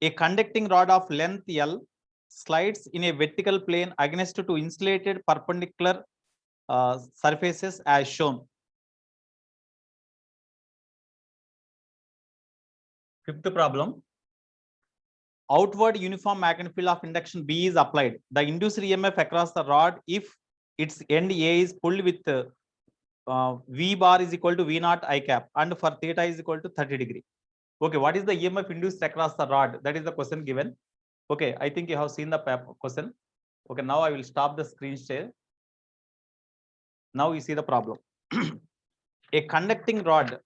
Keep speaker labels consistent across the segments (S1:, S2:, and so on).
S1: A conducting rod of length L slides in a vertical plane against two insulated perpendicular surfaces as shown. Fifth problem. Outward uniform magnetic field of induction B is applied. The induced EMF across the rod if its end A is pulled with V bar is equal to V naught I cap and for theta is equal to 30 degree. Okay, what is the EMF induced across the rod? That is the question given. Okay, I think you have seen the question. Okay, now I will stop the screen share. Now you see the problem. A conducting rod.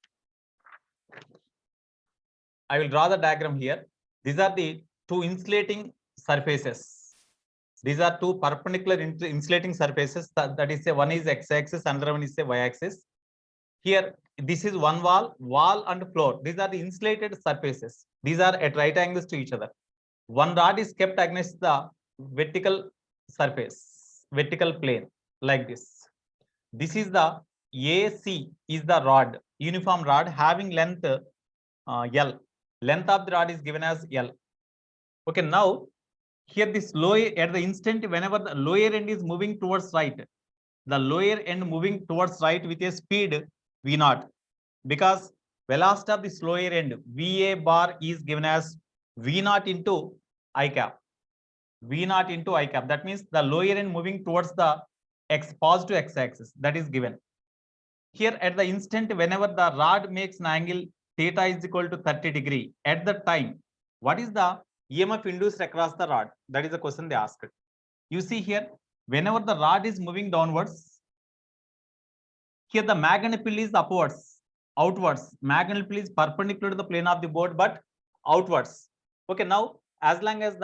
S1: I will draw the diagram here. These are the two insulating surfaces. These are two perpendicular insulating surfaces. That is, say, one is x-axis, another one is, say, y-axis. Here, this is one wall and floor. These are the insulated surfaces. These are at right angles to each other. One rod is kept against the vertical surface, vertical plane, like this. This is the AC is the rod, uniform rod having length L. Length of the rod is given as L. Okay, now here this lower at the instant whenever the lower end is moving towards right, the lower end moving towards right with a speed V naught, because velocity of this lower end VA bar is given as V naught into I cap. V naught into I cap. That means the lower end moving towards the positive x-axis, that is given. Here at the instant whenever the rod makes an angle theta is equal to 30 degree, at the time, what is the EMF induced across the rod? That is the question they asked. You see here, whenever the rod is moving downwards, here the magnetic field is upwards, outwards. Magnetic field is perpendicular to the plane of the board, but outwards. Okay, now as long as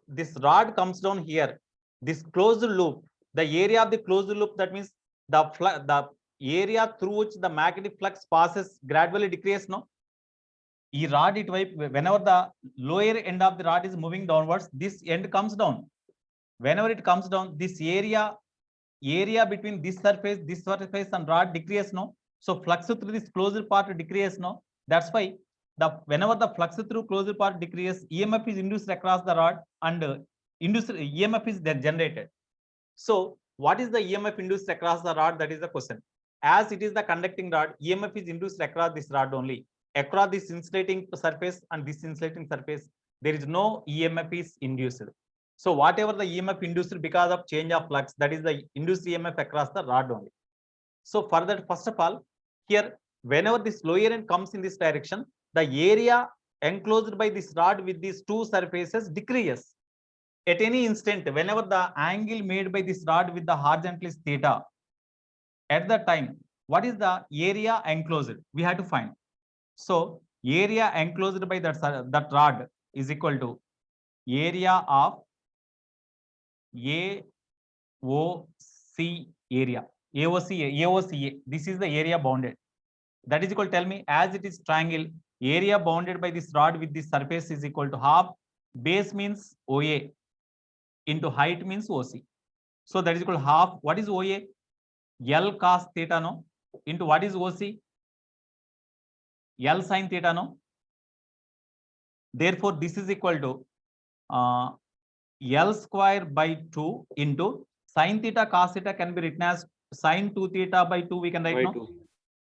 S1: this rod comes down here, this closed loop, the area of the closed loop, that means the area through which the magnetic flux passes gradually decreases. No, this rod it whenever the lower end of the rod is moving downwards, this end comes down. Whenever it comes down, this area between this surface and rod decreases. No, so flux through this closed part decreases. No, that's why whenever the flux through closed part decreases, EMF is induced across the rod and induced EMF is then generated. So what is the EMF induced across the rod? That is the question. As it is the conducting rod, EMF is induced across this rod only. Across this insulating surface and this insulating surface, there is no EMF is induced. So whatever the EMF induced because of change of flux, that is the induced EMF across the rod only. So for that, first of all, here whenever this lower end comes in this direction, the area enclosed by this rod with these two surfaces decreases. At any instant, whenever the angle made by this rod with the horizontal is theta, at that time, what is the area enclosed? We have to find. So area enclosed by that rod is equal to area of AOC area. AOCA. This is the area bounded. That is equal to, tell me, as it is triangle, area bounded by this rod with this surface is equal to half base means OA into height means OC. So that is equal to half. What is OA? L cos theta, no, into what is OC? L sin theta, no. Therefore this is equal to L square by 2 into sin theta cos theta can be written as sin 2 theta by 2, we can write, no?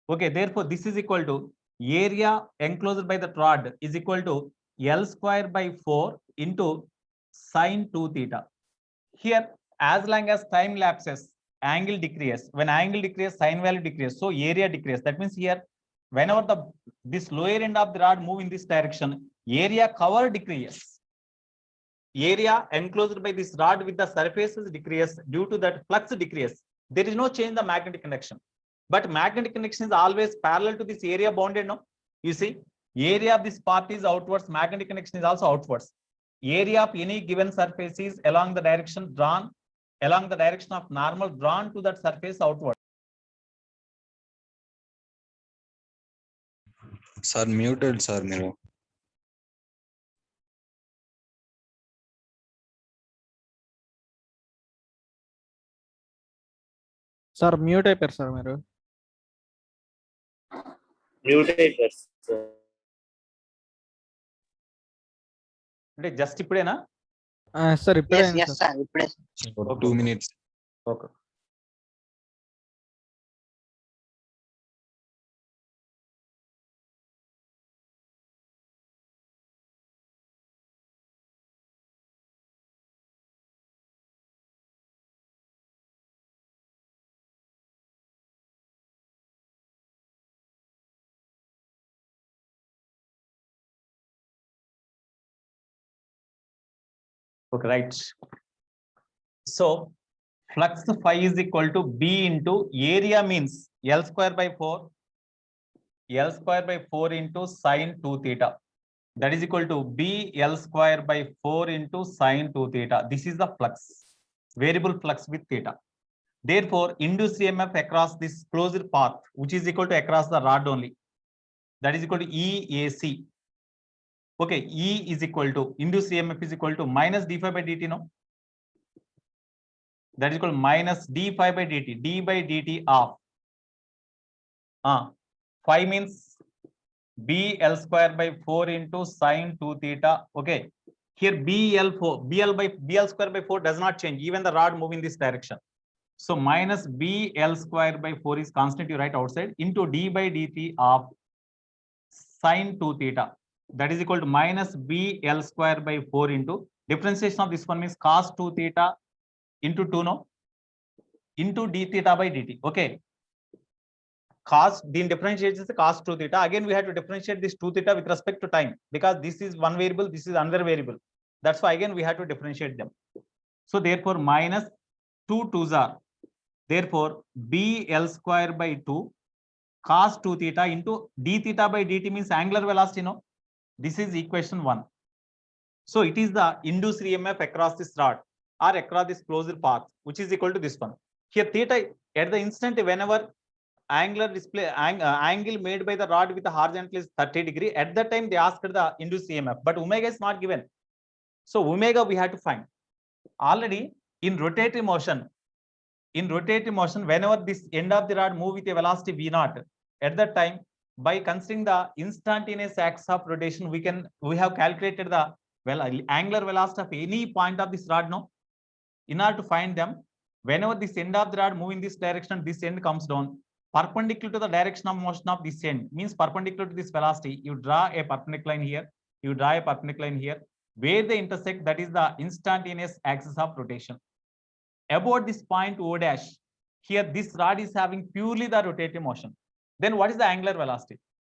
S1: Okay, therefore this is equal to area enclosed by the rod is equal to L square by 4 into sin 2 theta. Here, as long as time lapses, angle decreases. When angle decreases, sin value decreases, so area decreases. That means here, whenever this lower end of the rod move in this direction, area cover decreases. Area enclosed by this rod with the surfaces decreases. Due to that, flux decreases. There is no change in the magnetic conduction, but magnetic conduction is always parallel to this area bounded. No, you see, area of this part is outwards, magnetic conduction is also outwards. Area of any given surface is along the direction drawn, along the direction of normal drawn to that surface outward.
S2: Sir, muted, sir. Mero.
S3: Sir, mute అయిపోయారు sir మీరు.
S4: Mute అయిపోయారు sir.
S1: అంటే just ఇప్పుడేనా?
S3: Sir ఇప్పుడే
S4: Yes,
S3: అయింది
S4: yes,
S3: sir.
S4: sir. ఇప్పుడే.
S1: Okay.
S2: 2 minutes.
S1: Okay. Okay, right. So flux phi is equal to B into area means L square by 4. L square by 4 into sine 2 theta. That is equal to B L square by 4 into sine 2 theta. This is the flux, variable flux with theta. Therefore, induced EMF across this closed path, which is equal to across the rod only. That is equal to EAC. Okay, E is equal to induced EMF is equal to minus d phi by dt, no? That is equal to minus d phi by dt, d by dt of phi means B L square by 4 into sine 2 theta. Okay, here BL square by 4 does not change, even the rod move in this direction. So minus BL square by 4 is constant, you write outside, into d by dt of sine 2 theta. That is equal to minus BL square by 4 into differentiation of this one means cos 2 theta into 2, no, into d theta by dt. Okay, cos the differentiate is cos 2 theta. Again, we have to differentiate this 2 theta with respect to time, because this is one variable, this is another variable. That's why again we have to differentiate them. So therefore minus 2 2s are, therefore BL square by 2 cos 2 theta into d theta by dt means angular velocity, no? This is equation 1. So it is the induced EMF across this rod or across this closed path, which is equal to this one. Here theta, at the instant whenever angular display angle made by the rod with the horizontal is 30 degree, at that time they asked the induced EMF, but omega is not given. So omega we have to find. Already in rotating motion, whenever this end of the rod move with a velocity v naught, at that time by considering the instantaneous axis of rotation, we have calculated the angular velocity of any point of this rod, no? In order to find them, whenever this end of the rod move in this direction, this end comes down perpendicular to the direction of motion of this end, means perpendicular to this velocity. You draw a perpendicular line here, you draw a perpendicular line here, where they intersect, that is the instantaneous axis of rotation. About this point O dash, here this rod is having purely the rotating motion. Then what is the angular velocity?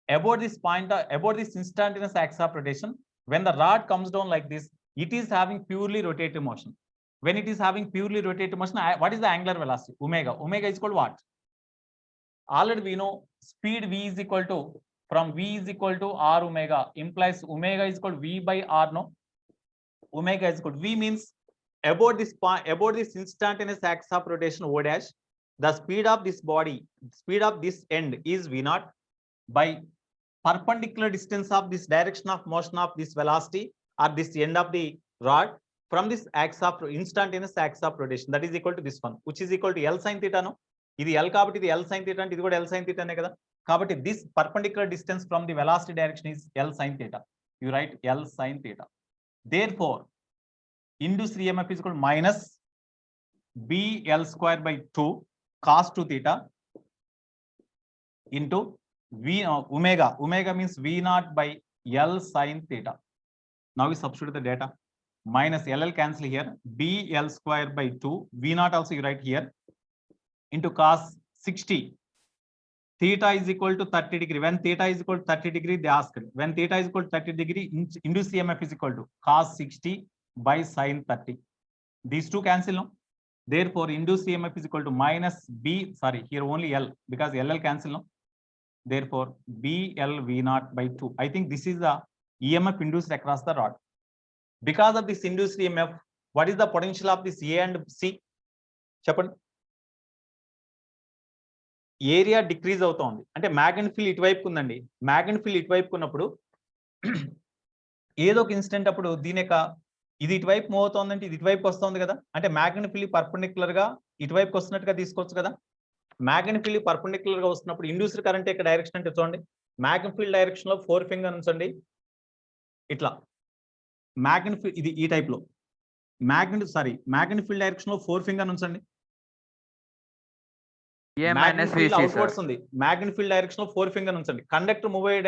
S1: About this point, about this instantaneous axis of rotation, when the rod comes down like this, it is having purely rotating motion. When it is having purely rotating motion, what is the angular velocity? Omega. Omega is equal to what? Already we know speed v is equal to, from v is equal to r omega, implies omega is equal to v by r, no? Omega is equal to v means about this instantaneous axis of rotation O dash, the speed of this body, speed of this end is v naught by perpendicular distance of this direction of motion of this velocity or this end of the rod from this axis of instantaneous axis of rotation, that is equal to this one, which is equal to L sin theta, no? ఇది L కాబట్టి ఇది L sin theta అంటే ఇది కూడా L sin theta అనే కదా. కాబట్టి this perpendicular distance from the velocity direction is L sin theta. You write L sin theta. Therefore induced EMF is equal to minus BL square by 2 cos 2 theta into V omega. Omega means V naught by L sin theta. Now we substitute the data. Minus LL cancel here. BL square by 2. V naught also you write here. Into cos 60. Theta is equal to 30 degree. When theta is equal to 30 degree, they asked. When theta is equal to 30 degree, induced EMF is equal to cos 60 by sin 30. These two cancel, no? Therefore, induced EMF is equal to minus B, sorry, here only L, because LL cancel, no? Therefore, BL V naught by 2. I think this is the EMF induced across the rod. Because of this induced EMF, what is the potential of this A and C? చెప్పండి. Area decrease అవుతోంది, అంటే magnetic field ఇటువైపు ఉందండి. Magnetic field ఇటువైపు ఉన్నప్పుడు ఏదో ఒక instant అప్పుడు దీని యొక్క ఇది ఇటువైపు మూవ్ అవుతోందంటే ఇది ఇటువైపు వస్తుంది కదా, అంటే మ్యాగ్నెటిక్ ఫీల్డ్ పర్పెండిక్యులర్ గా ఇటువైపు వస్తున్నట్టుగా తీసుకోవచ్చు కదా. మ్యాగ్నెటిక్ ఫీల్డ్ పర్పెండిక్యులర్ గా వస్తున్నప్పుడు ఇండ్యూస్డ్ కరెంట్ యొక్క డైరెక్షన్ అంటే చూడండి, మ్యాగ్నెటిక్ ఫీల్డ్ డైరెక్షన్ లో 4 ఫింగర్ ఉంచండి ఇట్లా. మ్యాగ్నిఫైడ్ ఇది ఈ టైప్ లో మ్యాగ్నిఫైడ్ డైరెక్షన్ లో 4 ఫింగర్ ఉంచండి.
S4: A minus
S1: magnified
S4: VC,
S1: outwards
S4: sir.
S1: ఉంది. మ్యాగ్నిఫైడ్ డైరెక్షన్ లో 4 ఫింగర్ ఉంచండి. కండక్టర్ మూవ్ అయ్యే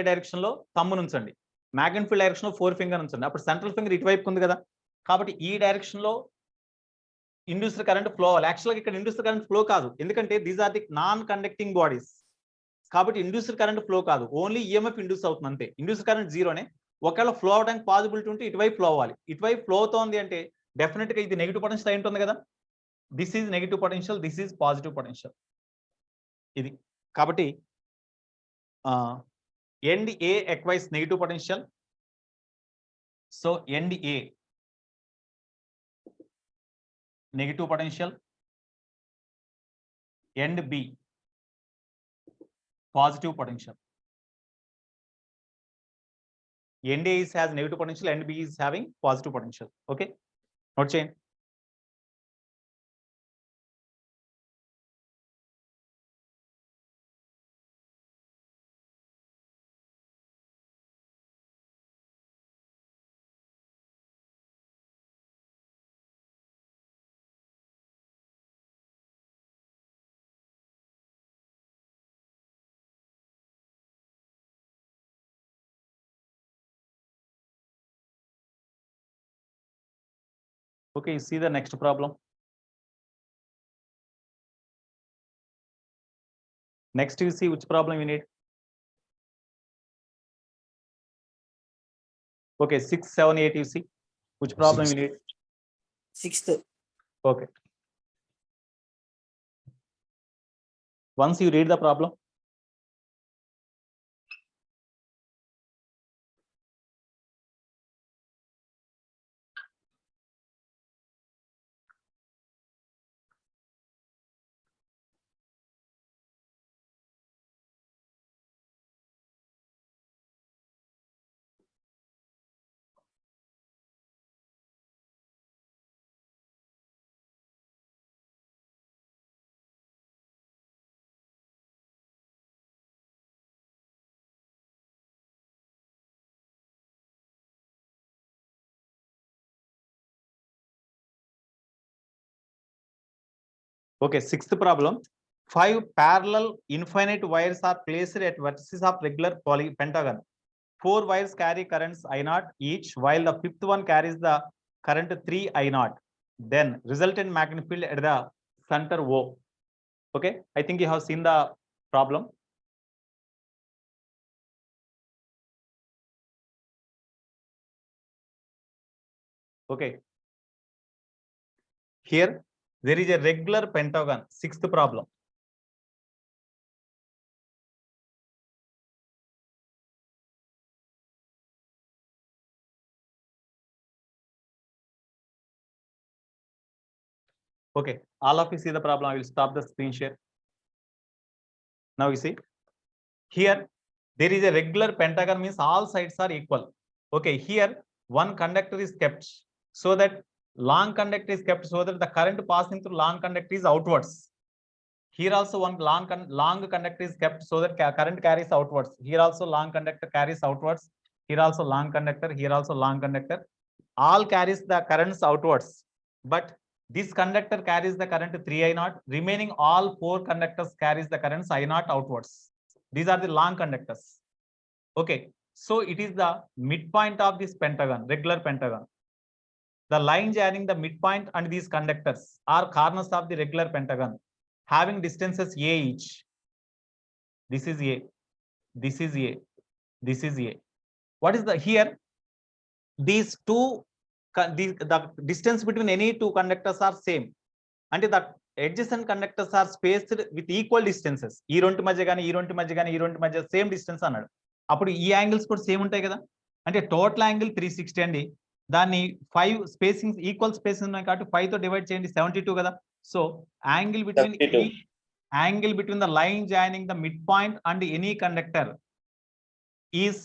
S1: డైరెక్షన్ లో తమ్మును ఉంచండి. మ్యాగ్నిఫైడ్ డైరెక్షన్ లో 4 ఫింగర్ ఉంచండి. అప్పుడు సెంట్రల్ ఫింగర్ ఇటువైపు ఉంది కదా, కాబట్టి ఈ డైరెక్షన్ లో ఇండ్యూస్డ్ కరెంట్ ఫ్లో అవ్వాలి. యాక్చువల్గా ఇక్కడ ఇండ్యూస్డ్ కరెంట్ ఫ్లో కాదు, ఎందుకంటే these are the non conducting bodies, కాబట్టి ఇండ్యూస్డ్ కరెంట్ ఫ్లో కాదు, ఓన్లీ ఈఎంఎఫ్ ఇండ్యూస్ అవుతుంది అంతే. ఇండ్యూస్డ్ కరెంట్ జీరోనే. ఒకవేళ ఫ్లో అవడానికి పాసిబిలిటీ ఉంటే ఇటువైపు ఫ్లో అవ్వాలి. ఇటువైపు ఫ్లో అవుతోంది అంటే డెఫినెట్ గా ఇది నెగిటివ్ పొటెన్షియల్ అయి ఉంటుంది కదా. This is negative potential, this is positive potential. ఇది కాబట్టి end A ఎక్వైస్ negative potential. So end A negative potential, end B positive potential. End A has negative potential, end B is having positive potential. Okay, note change. Okay, you see the next problem. Next you see which problem you need. Okay, 6, 7, 8 you see which problem you need.
S5: 6th.
S1: Okay. Once you read the problem, okay, 6th problem. 5 parallel infinite wires are placed at vertices of regular pentagon. 4 wires carry currents I0 each, while the 5th one carries the current 3 I0. Then resultant magnetic field at the center O. Okay, I think you have seen the problem. Okay, here there is a regular pentagon. 6th problem. Okay, all of you see the problem. I will stop the screen share. Now you see here there is a regular pentagon, means all sides are equal. Okay, here one conductor is kept so that long conductor is kept so that the current passing through long conductor is outwards. Here also one long conductor is kept so that current carries outwards. Here also long conductor carries outwards. Here also long conductor. Here also long conductor. All carries the currents outwards. But this conductor carries the current 3I0. Remaining all 4 conductors carries the currents I0 outwards. These are the long conductors. Okay, so it is the midpoint of this pentagon, regular pentagon. The line joining the midpoint and these conductors are corners of the regular pentagon, having distances A each. This is A, this is A, this is A. What is the here? These two, the distance between any 2 conductors are same. And the adjacent conductors are spaced with equal distances. ఈ రెండు మధ్య కానీ ఈ రెండు మధ్య కానీ ఈ రెండు మధ్య సేమ్ డిస్టెన్స్ అన్నాడు. అప్పుడు ఈ యాంగిల్స్ కూడా సేమ్ ఉంటాయి కదా. అంటే టోటల్ యాంగిల్ 360 అండి. దాన్ని 5 స్పేసింగ్ ఈక్వల్ స్పేసింగ్ ఉన్నాయి కాబట్టి 5 తో డివైడ్ చేయండి, 72 కదా. So angle between the line joining the mid point and any conductor is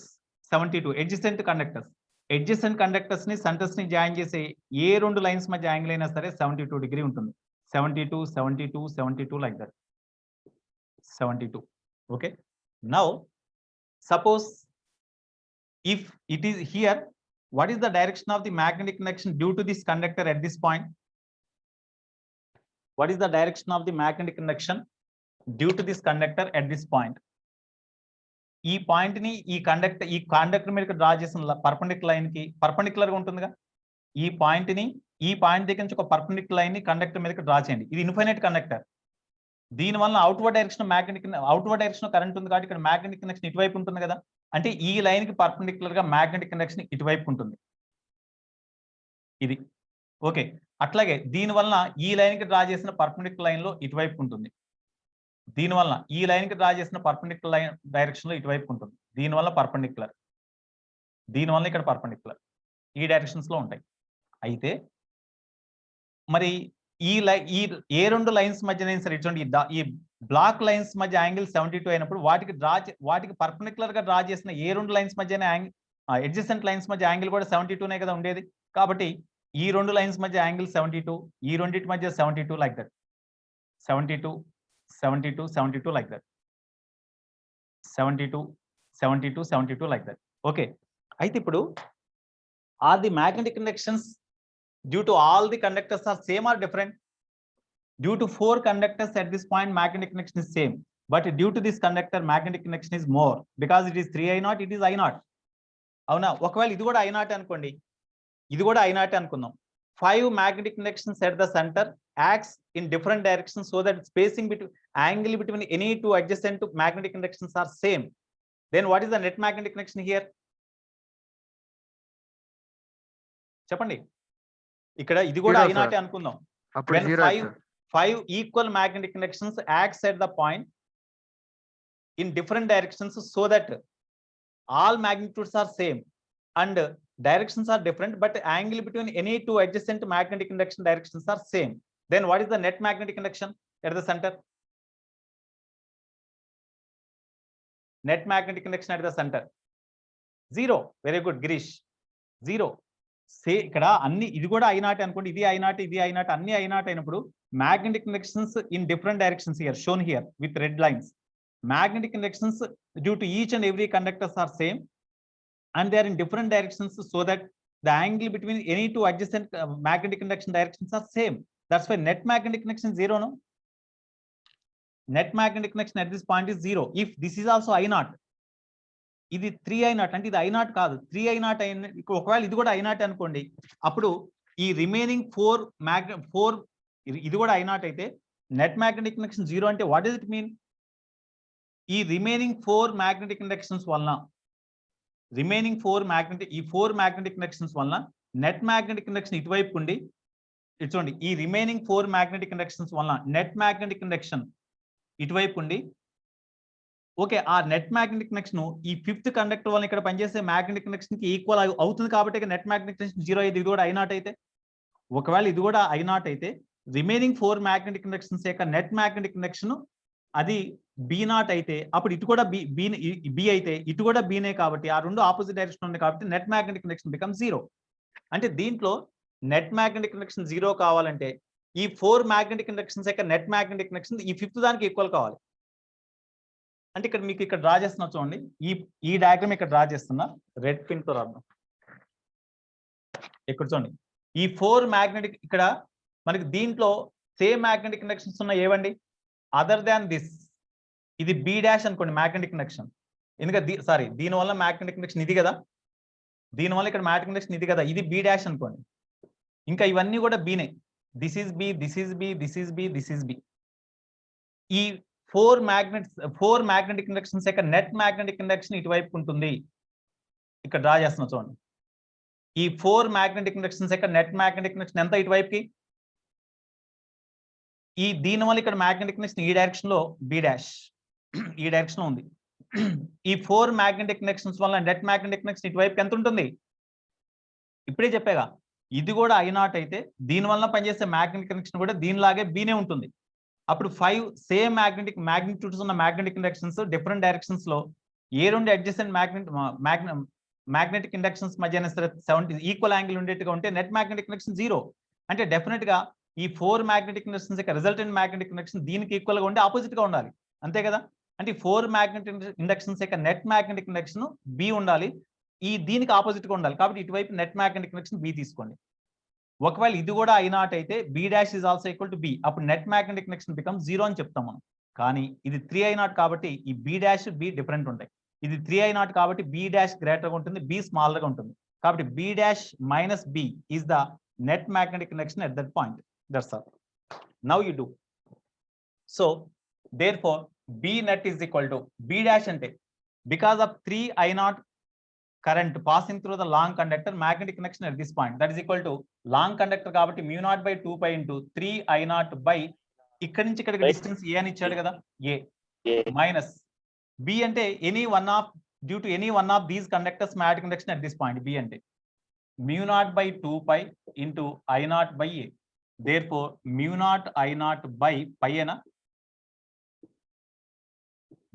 S1: 72. adjacent conductors ని సెంటర్స్ ని జాయిన్ చేసే ఏ 2 లైన్స్ మధ్య యాంగిల్ అయినా సరే 72 డిగ్రీ ఉంటుంది. 72, 72, 72 like that. 72. Okay. Now, suppose if it is here, what is the direction of the magnetic connection due to this conductor at this point? What is the direction of the magnetic connection due to this conductor at this point? ఈ point ని ఈ conductor మీద draw చేసిన perpendicular line కి perpendicular గా ఉంటుందిగా. ఈ point దగ్గర నుంచి ఒక పర్పెండిక్యులర్ లైన్ ని కండక్టర్ మీదకి డ్రా చేయండి. ఇది ఇన్ఫైనైట్ కండక్టర్. దీని వల్ల అవుట్వర్డ్ డైరెక్షన్ కరెంట్ ఉంది కాబట్టి ఇక్కడ మ్యాగ్నెటిక్ కనెక్షన్ ఇటువైపు ఉంటుంది కదా. అంటే ఈ లైన్ కి పర్పెండిక్యులర్ గా మ్యాగ్నెటిక్ కనెక్షన్ ఇటువైపు ఉంటుంది. ఇది ఓకే. అట్లాగే దీని వల్ల ఈ లైన్ కి డ్రా చేసిన పర్పెండిక్యులర్ లైన్ లో ఇటువైపు ఉంటుంది. దీనివల్ల ఈ లైన్ కి డ్రా చేసిన పర్పెండిక్యులర్ లైన్ డైరెక్షన్ లో ఇటువైపు ఉంటుంది. దీనివల్ల పర్పెండిక్యులర్, దీనివల్ల ఇక్కడ పర్పెండిక్యులర్, ఈ డైరెక్షన్స్ లో ఉంటాయి. అయితే మరి ఈ ఏ రెండు లైన్స్ మధ్య సరే చూడండి, ఈ బ్లాక్ లైన్స్ మధ్య యాంగిల్ 72 అయినప్పుడు వాటికి పర్పెండిక్యులర్ గా డ్రా చేసిన ఏ రెండు లైన్స్ మధ్య అడ్జసెంట్ లైన్స్ మధ్య యాంగిల్ కూడా 72నే కదా ఉండేది. కాబట్టి ఈ రెండు లైన్స్ మధ్య యాంగిల్ 72, ఈ రెండింటి మధ్య 72 like that, 72 72 72 like that, 72 72 72 like that. Okay, అయితే ఇప్పుడు are the magnetic connections due to all the conductors are same or different? Due to 4 conductors at this point magnetic connection is same, but due to this conductor magnetic connection is more because it is 3I0, it is I0. అవునా? ఒకవేళ ఇది కూడా I0 అనుకోండి, ఇది కూడా I0 అనుకుందాం. 5 magnetic connections at the center acts in different directions so that spacing between angle between any two adjacent magnetic connections are same. Then what is the net magnetic connection here? చెప్పండి. ఇక్కడ ఇది కూడా I0 అనుకుందాం. When 5 equal magnetic connections acts at the point in different directions so that all magnitudes are same and directions are different, but angle between any two adjacent magnetic connection directions are same. Then what is the net magnetic connection at the center? Net magnetic connection at the center 0. Very good, Girish. 0. సే ఇక్కడ అన్ని ఇది కూడా I0 అనుకోండి, ఇది I0 ఇది I0 అన్ని I0 అయినప్పుడు magnetic connections in different directions here shown here with red lines. Magnetic connections due to each and every conductors are same and they are in different directions so that the angle between any two adjacent magnetic connection directions are same. That's why net magnetic connection is 0, no? Net magnetic connection at this point is 0. If this is also I0, ఇది 3I0 అంటే ఇది I0 కాదు, 3I0 అయిన ఒకవేళ ఇది కూడా I0 అనుకోండి, అప్పుడు ఈ రిమైనింగ్ 4 ఇది కూడా I0 అయితే నెట్ మ్యాగ్నెటిక్ కనెక్షన్ 0 అంటే వాట్ డస్ ఇట్ మీన్? ఈ రిమైనింగ్ 4 మ్యాగ్నెటిక్ కనెక్షన్స్ వలన ఈ 4 మ్యాగ్నెటిక్ కనెక్షన్స్ వలన నెట్ మ్యాగ్నెటిక్ కనెక్షన్ ఇటువైపు ఉండి చూడండి, ఈ రిమైనింగ్ 4 మ్యాగ్నెటిక్ కనెక్షన్స్ వలన నెట్ మ్యాగ్నెటిక్ కనెక్షన్ ఇటువైపు ఉండి ఓకే. ఆ నెట్ మ్యాగ్నెటిక్ కనెక్షన్ ఈ 5th కండక్టర్ వల్ల ఇక్కడ పనిచేసే మ్యాగ్నెటిక్ కనెక్షన్ కి ఈక్వల్ అవుతుంది కాబట్టి నెట్ మ్యాగ్నెటిక్ కనెక్షన్ 0 అయితే ఇది కూడా I0 అయితే, ఒకవేళ ఇది కూడా I0 అయితే రిమైనింగ్ 4 మ్యాగ్నెటిక్ కనెక్షన్స్ యొక్క నెట్ మ్యాగ్నెటిక్ కనెక్షన్ అది B0 అయితే అప్పుడు ఇటు కూడా బి అయితే ఇటు కూడా బీనే కాబట్టి ఆ రెండు ఆపోజిట్ డైరెక్షన్ ఉంది కాబట్టి నెట్ మ్యాగ్నెటిక్ కనెక్షన్ బికమ్ 0. అంటే దీంట్లో నెట్ మ్యాగ్నెటిక్ కనెక్షన్ 0 కావాలంటే ఈ 4 మ్యాగ్నెటిక్ కనెక్షన్స్ యొక్క నెట్ మ్యాగ్నెటిక్ కనెక్షన్ ఈ 5th దానికి ఈక్వల్ కావాలి. అంటే ఇక్కడ మీకు ఇక్కడ డ్రా చేస్తున్నా చూడండి, ఈ డయాగ్రామ్ ఇక్కడ డ్రా చేస్తున్నా రెడ్ పిన్ తో రాద్దాం. ఇక్కడ చూడండి, ఈ 4 మ్యాగ్నెటిక్ ఇక్కడ మనకి దీంట్లో సేమ్ మ్యాగ్నెటిక్ కనెక్షన్స్ ఉన్నాయి ఏవండి, అదర్ దాన్ దిస్. ఇది B' అనుకోండి మ్యాగ్నెటిక్ కనెక్షన్, ఎందుకంటే దీనివల్ల మ్యాగ్నెటిక్ కనెక్షన్ ఇది కదా, దీనివల్ల ఇక్కడ మ్యాగ్నెటిక్ కనెక్షన్ ఇది కదా, ఇది B' అనుకోండి. ఇంకా ఇవన్నీ కూడా బీనే, this is B, this is B, this is B, this is B. ఈ 4 మ్యాగ్నెటిక్ కనెక్షన్స్ యొక్క నెట్ మ్యాగ్నెటిక్ కనెక్షన్ ఇటువైపు ఉంటుంది. ఇక్కడ డ్రా చేస్తున్నా చూడండి, ఈ 4 మ్యాగ్నెటిక్ కనెక్షన్స్ యొక్క నెట్ మ్యాగ్నెటిక్ కనెక్షన్ ఎంత ఇటువైపుకి, దీనివల్ల ఇక్కడ మ్యాగ్నెటిక్ కనెక్షన్ ఈ డైరెక్షన్ లో B' ఈ డైరెక్షన్ లో ఉంది. ఈ 4 మ్యాగ్నెటిక్ కనెక్షన్స్ వల్ల నెట్ మ్యాగ్నెటిక్ కనెక్షన్ ఇటువైపు ఎంత ఉంటుంది? ఇప్పుడే చెప్పాగా, ఇది కూడా I0 అయితే దీనివల్ల పనిచేసే మ్యాగ్నెటిక్ కనెక్షన్ కూడా దీనిలాగే బీనే ఉంటుంది. అప్పుడు 5 సేమ్ మ్యాగ్నిట్యూడ్స్ ఉన్న మ్యాగ్నెటిక్ ఇండక్షన్స్ డిఫరెంట్ డైరెక్షన్స్ లో ఏ రెండు అడ్జసెంట్ మ్యాగ్నెటిక్ ఇండక్షన్స్ మధ్య 70 ఈక్వల్ యాంగిల్ ఉండేట్టుగా ఉంటే నెట్ మ్యాగ్నెటిక్ కనెక్షన్ 0. అంటే డెఫినెట్ గా ఈ 4 మ్యాగ్నెటిక్ ఇండక్షన్స్ యొక్క రిజల్టెంట్ మ్యాగ్నెటిక్ కనెక్షన్ దీనికి ఈక్వల్ గా ఉండి ఆపోజిట్ గా ఉండాలి, అంతే కదా. అంటే 4 మ్యాగ్నెటిక్ ఇండక్షన్స్ యొక్క నెట్ మ్యాగ్నెటిక్ కనెక్షన్ బి ఉండాలి, ఈ దీనికి ఆపోజిట్ గా ఉండాలి కాబట్టి ఇటువైపు నెట్ మ్యాగ్నెటిక్ కనెక్షన్ బి తీసుకోండి. ఒకవేళ ఇది కూడా ఐ నాట్ అయితే B dash is also equal to B, అప్పుడు నెట్ మ్యాగ్నెటిక్ కనెక్షన్ బికమ్ 0 అని చెప్తాం మనం. కానీ ఇది 3i0 కాబట్టి ఈ బి డాష్ బి డిఫరెంట్ ఉంటాయి. ఇది 3i0 కాబట్టి బి డాష్ గ్రేటర్ గా ఉంటుంది, బి స్మాలర్ గా ఉంటుంది. కాబట్టి B dash minus B is the net magnetic connection at that point. That's all. Now you do. So therefore b net is equal to b dash ante because of 3i0 current passing through the long conductor, magnetic connection at this point, that is equal to long conductor కాబట్టి mu naught by 2 pi into 3i0 by ఇక్కడ నుంచి ఇక్కడికి distance a అని ఇచ్చాడు కదా, a minus b అంటే any one of due to any one of these conductors magnetic connection at this point, b అంటే mu naught by 2 pi into i0 by a. therefore mu naught i0 by pi na,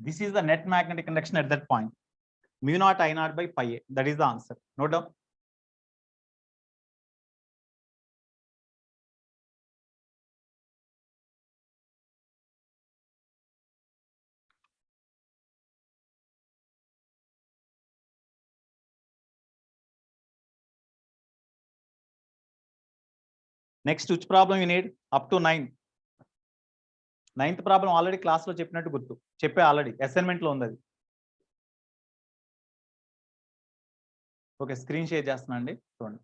S1: this is the net magnetic connection at that point. Mu naught I0 by pi a. That is the answer. Note down. Next, which problem you need? Up to 9. 9th problem already class లో చెప్పినట్టు గుర్తు, చెప్పే already assignment లో ఉంది అది. Okay, screen share చేస్తున్నా అండి, చూడండి.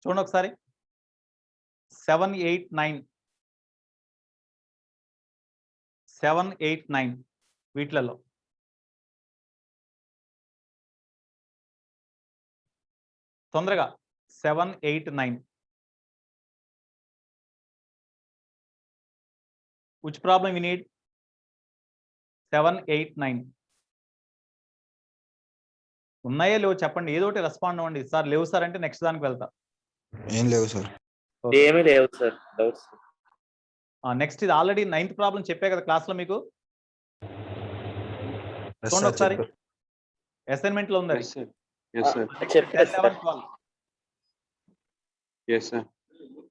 S1: చూడండి ఒకసారి. 7, 8, 9 7, 8, 9 వీటిలలో తొందరగా 7, 8, 9 which problem you need? 7, 8, 9 ఉన్నాయో లేవో చెప్పండి, ఏదో ఒకటి రెస్పాండ్ అవ్వండి. సార్ లేవు సార్ అంటే నెక్స్ట్ దానికి వెళ్తా.
S2: ఏం లేవు సార్.
S4: ఏమీ లేవు సార్, డౌట్స్.
S1: నెక్స్ట్ ఇది ఆల్రెడీ 9th ప్రాబ్లం చెప్పే కదా క్లాస్ లో మీకు. చూడండి ఒకసారి, అసైన్మెంట్ లో ఉంది అది. 10, 11, 12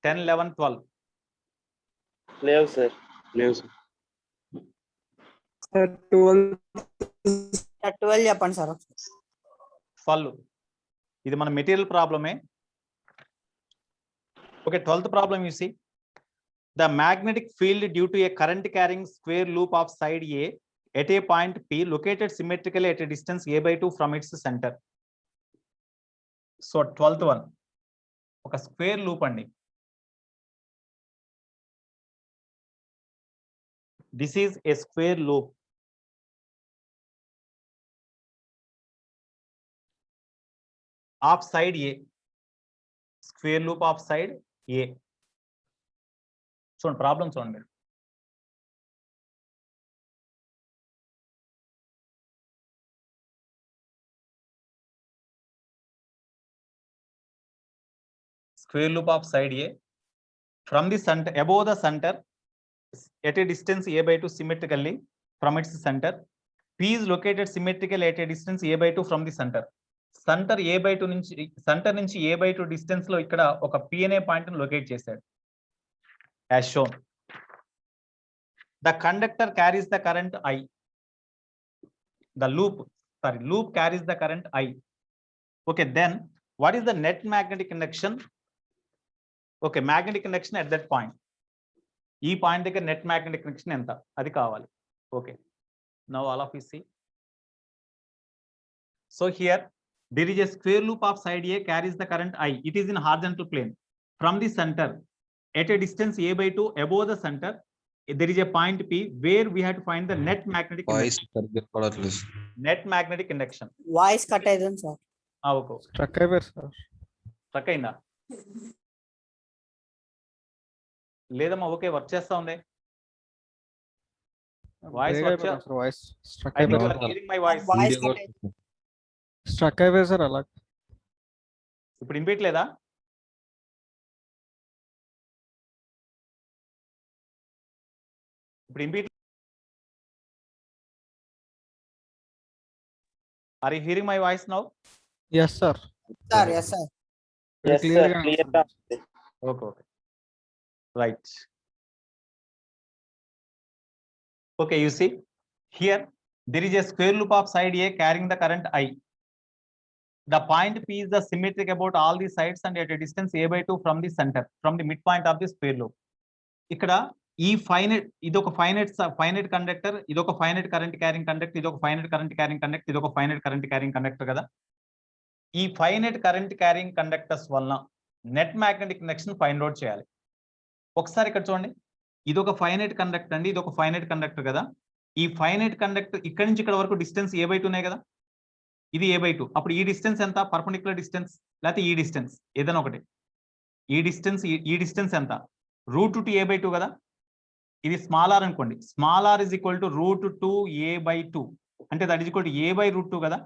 S1: 10, 11, 12
S4: లేవు సార్.
S5: 12 చెప్పండి సార్.
S1: 12 ఇది మన మెటీరియల్ ప్రాబ్లమే. Okay, 12th problem you see. The magnetic field due to a current carrying square loop of side A at a point P located symmetrically at a distance a by 2 from its center. So 12th one, ఒక square loop అండి. This is a square loop. Of side A, square loop of side A. చూడండి problem చూడండి మీరు. Square loop of side A from the center, above the center at a distance a by 2 symmetrically from its center. P is located symmetrically at a distance a by 2 from the center. Centre a by 2 నుంచి, centre నుంచి a by 2 distance లో ఇక్కడ ఒక P అనే point ని locate చేశాడు. as shown. The conductor carries the current I. The loop carries the current I. Okay, then what is the net magnetic connection? Okay, magnetic connection at that point. ఈ point దగ్గర net magnetic connection ఎంత, అది కావాలి. Okay, now all of you see. So here there is a square loop of side A carries the current I. It is in horizontal plane from the center at a distance a by 2 above the center. There is a point P where we have to find the net magnetic
S2: voice
S1: connection. Net magnetic connection.
S5: Voice cut అవుతుంది sir.
S1: Okay,
S3: struck అయిపోయారు sir.
S1: Struck అయిందా? లేదమ్మా, okay, work చేస్తా ఉంది. Voice
S3: voice struck అయిపోయారు.
S1: My voice
S5: voice cut అవుతుంది.
S3: Struck అయిపోయారు sir అలా.
S1: ఇప్పుడు వినిపించలేదా? ఇప్పుడు Are you hearing my voice now?
S3: Yes, sir.
S5: Sir yes sir
S3: Very
S4: Yes,
S3: clear
S4: sir.
S3: గా
S4: Clear
S3: వస్తుంది.
S4: గా ఉంది.
S1: Okay. Right. Okay, you see here there is a square loop of side A carrying the current I. The point P is the symmetric about all the sides and at a distance a by 2 from the center, from the midpoint of the square loop. ఇక్కడ ఈ ఇది ఒక finite conductor, ఇది ఒక finite current carrying conductor, ఇది ఒక finite current carrying conductor, ఇది ఒక ఫైనైట్ కరెంట్ క్యారింగ్ కండక్టర్ కదా. ఈ ఫైనైట్ కరెంట్ క్యారింగ్ కండక్టర్స్ వలన net magnetic connection find out చేయాలి. ఒకసారి ఇక్కడ చూడండి, ఇది ఒక ఫైనైట్ కండక్టర్ అండి, ఇది ఒక ఫైనైట్ కండక్టర్ కదా. ఈ ఫైనైట్ కండక్టర్ ఇక్కడ నుంచి ఇక్కడ వరకు డిస్టెన్స్ a by 2 నే కదా, ఇది a by 2. అప్పుడు ఈ డిస్టెన్స్ ఎంత? పర్పెండిక్యులర్ డిస్టెన్స్ లేకపోతే ఈ డిస్టెన్స్ ఏదైనా ఒకటి. ఈ డిస్టెన్స్ ఎంత? √2 a by 2 కదా. ఇది స్మాల్ ఆర్ అనుకోండి, small r is equal to √2 a by 2 అంటే that is equal to a by √2 కదా.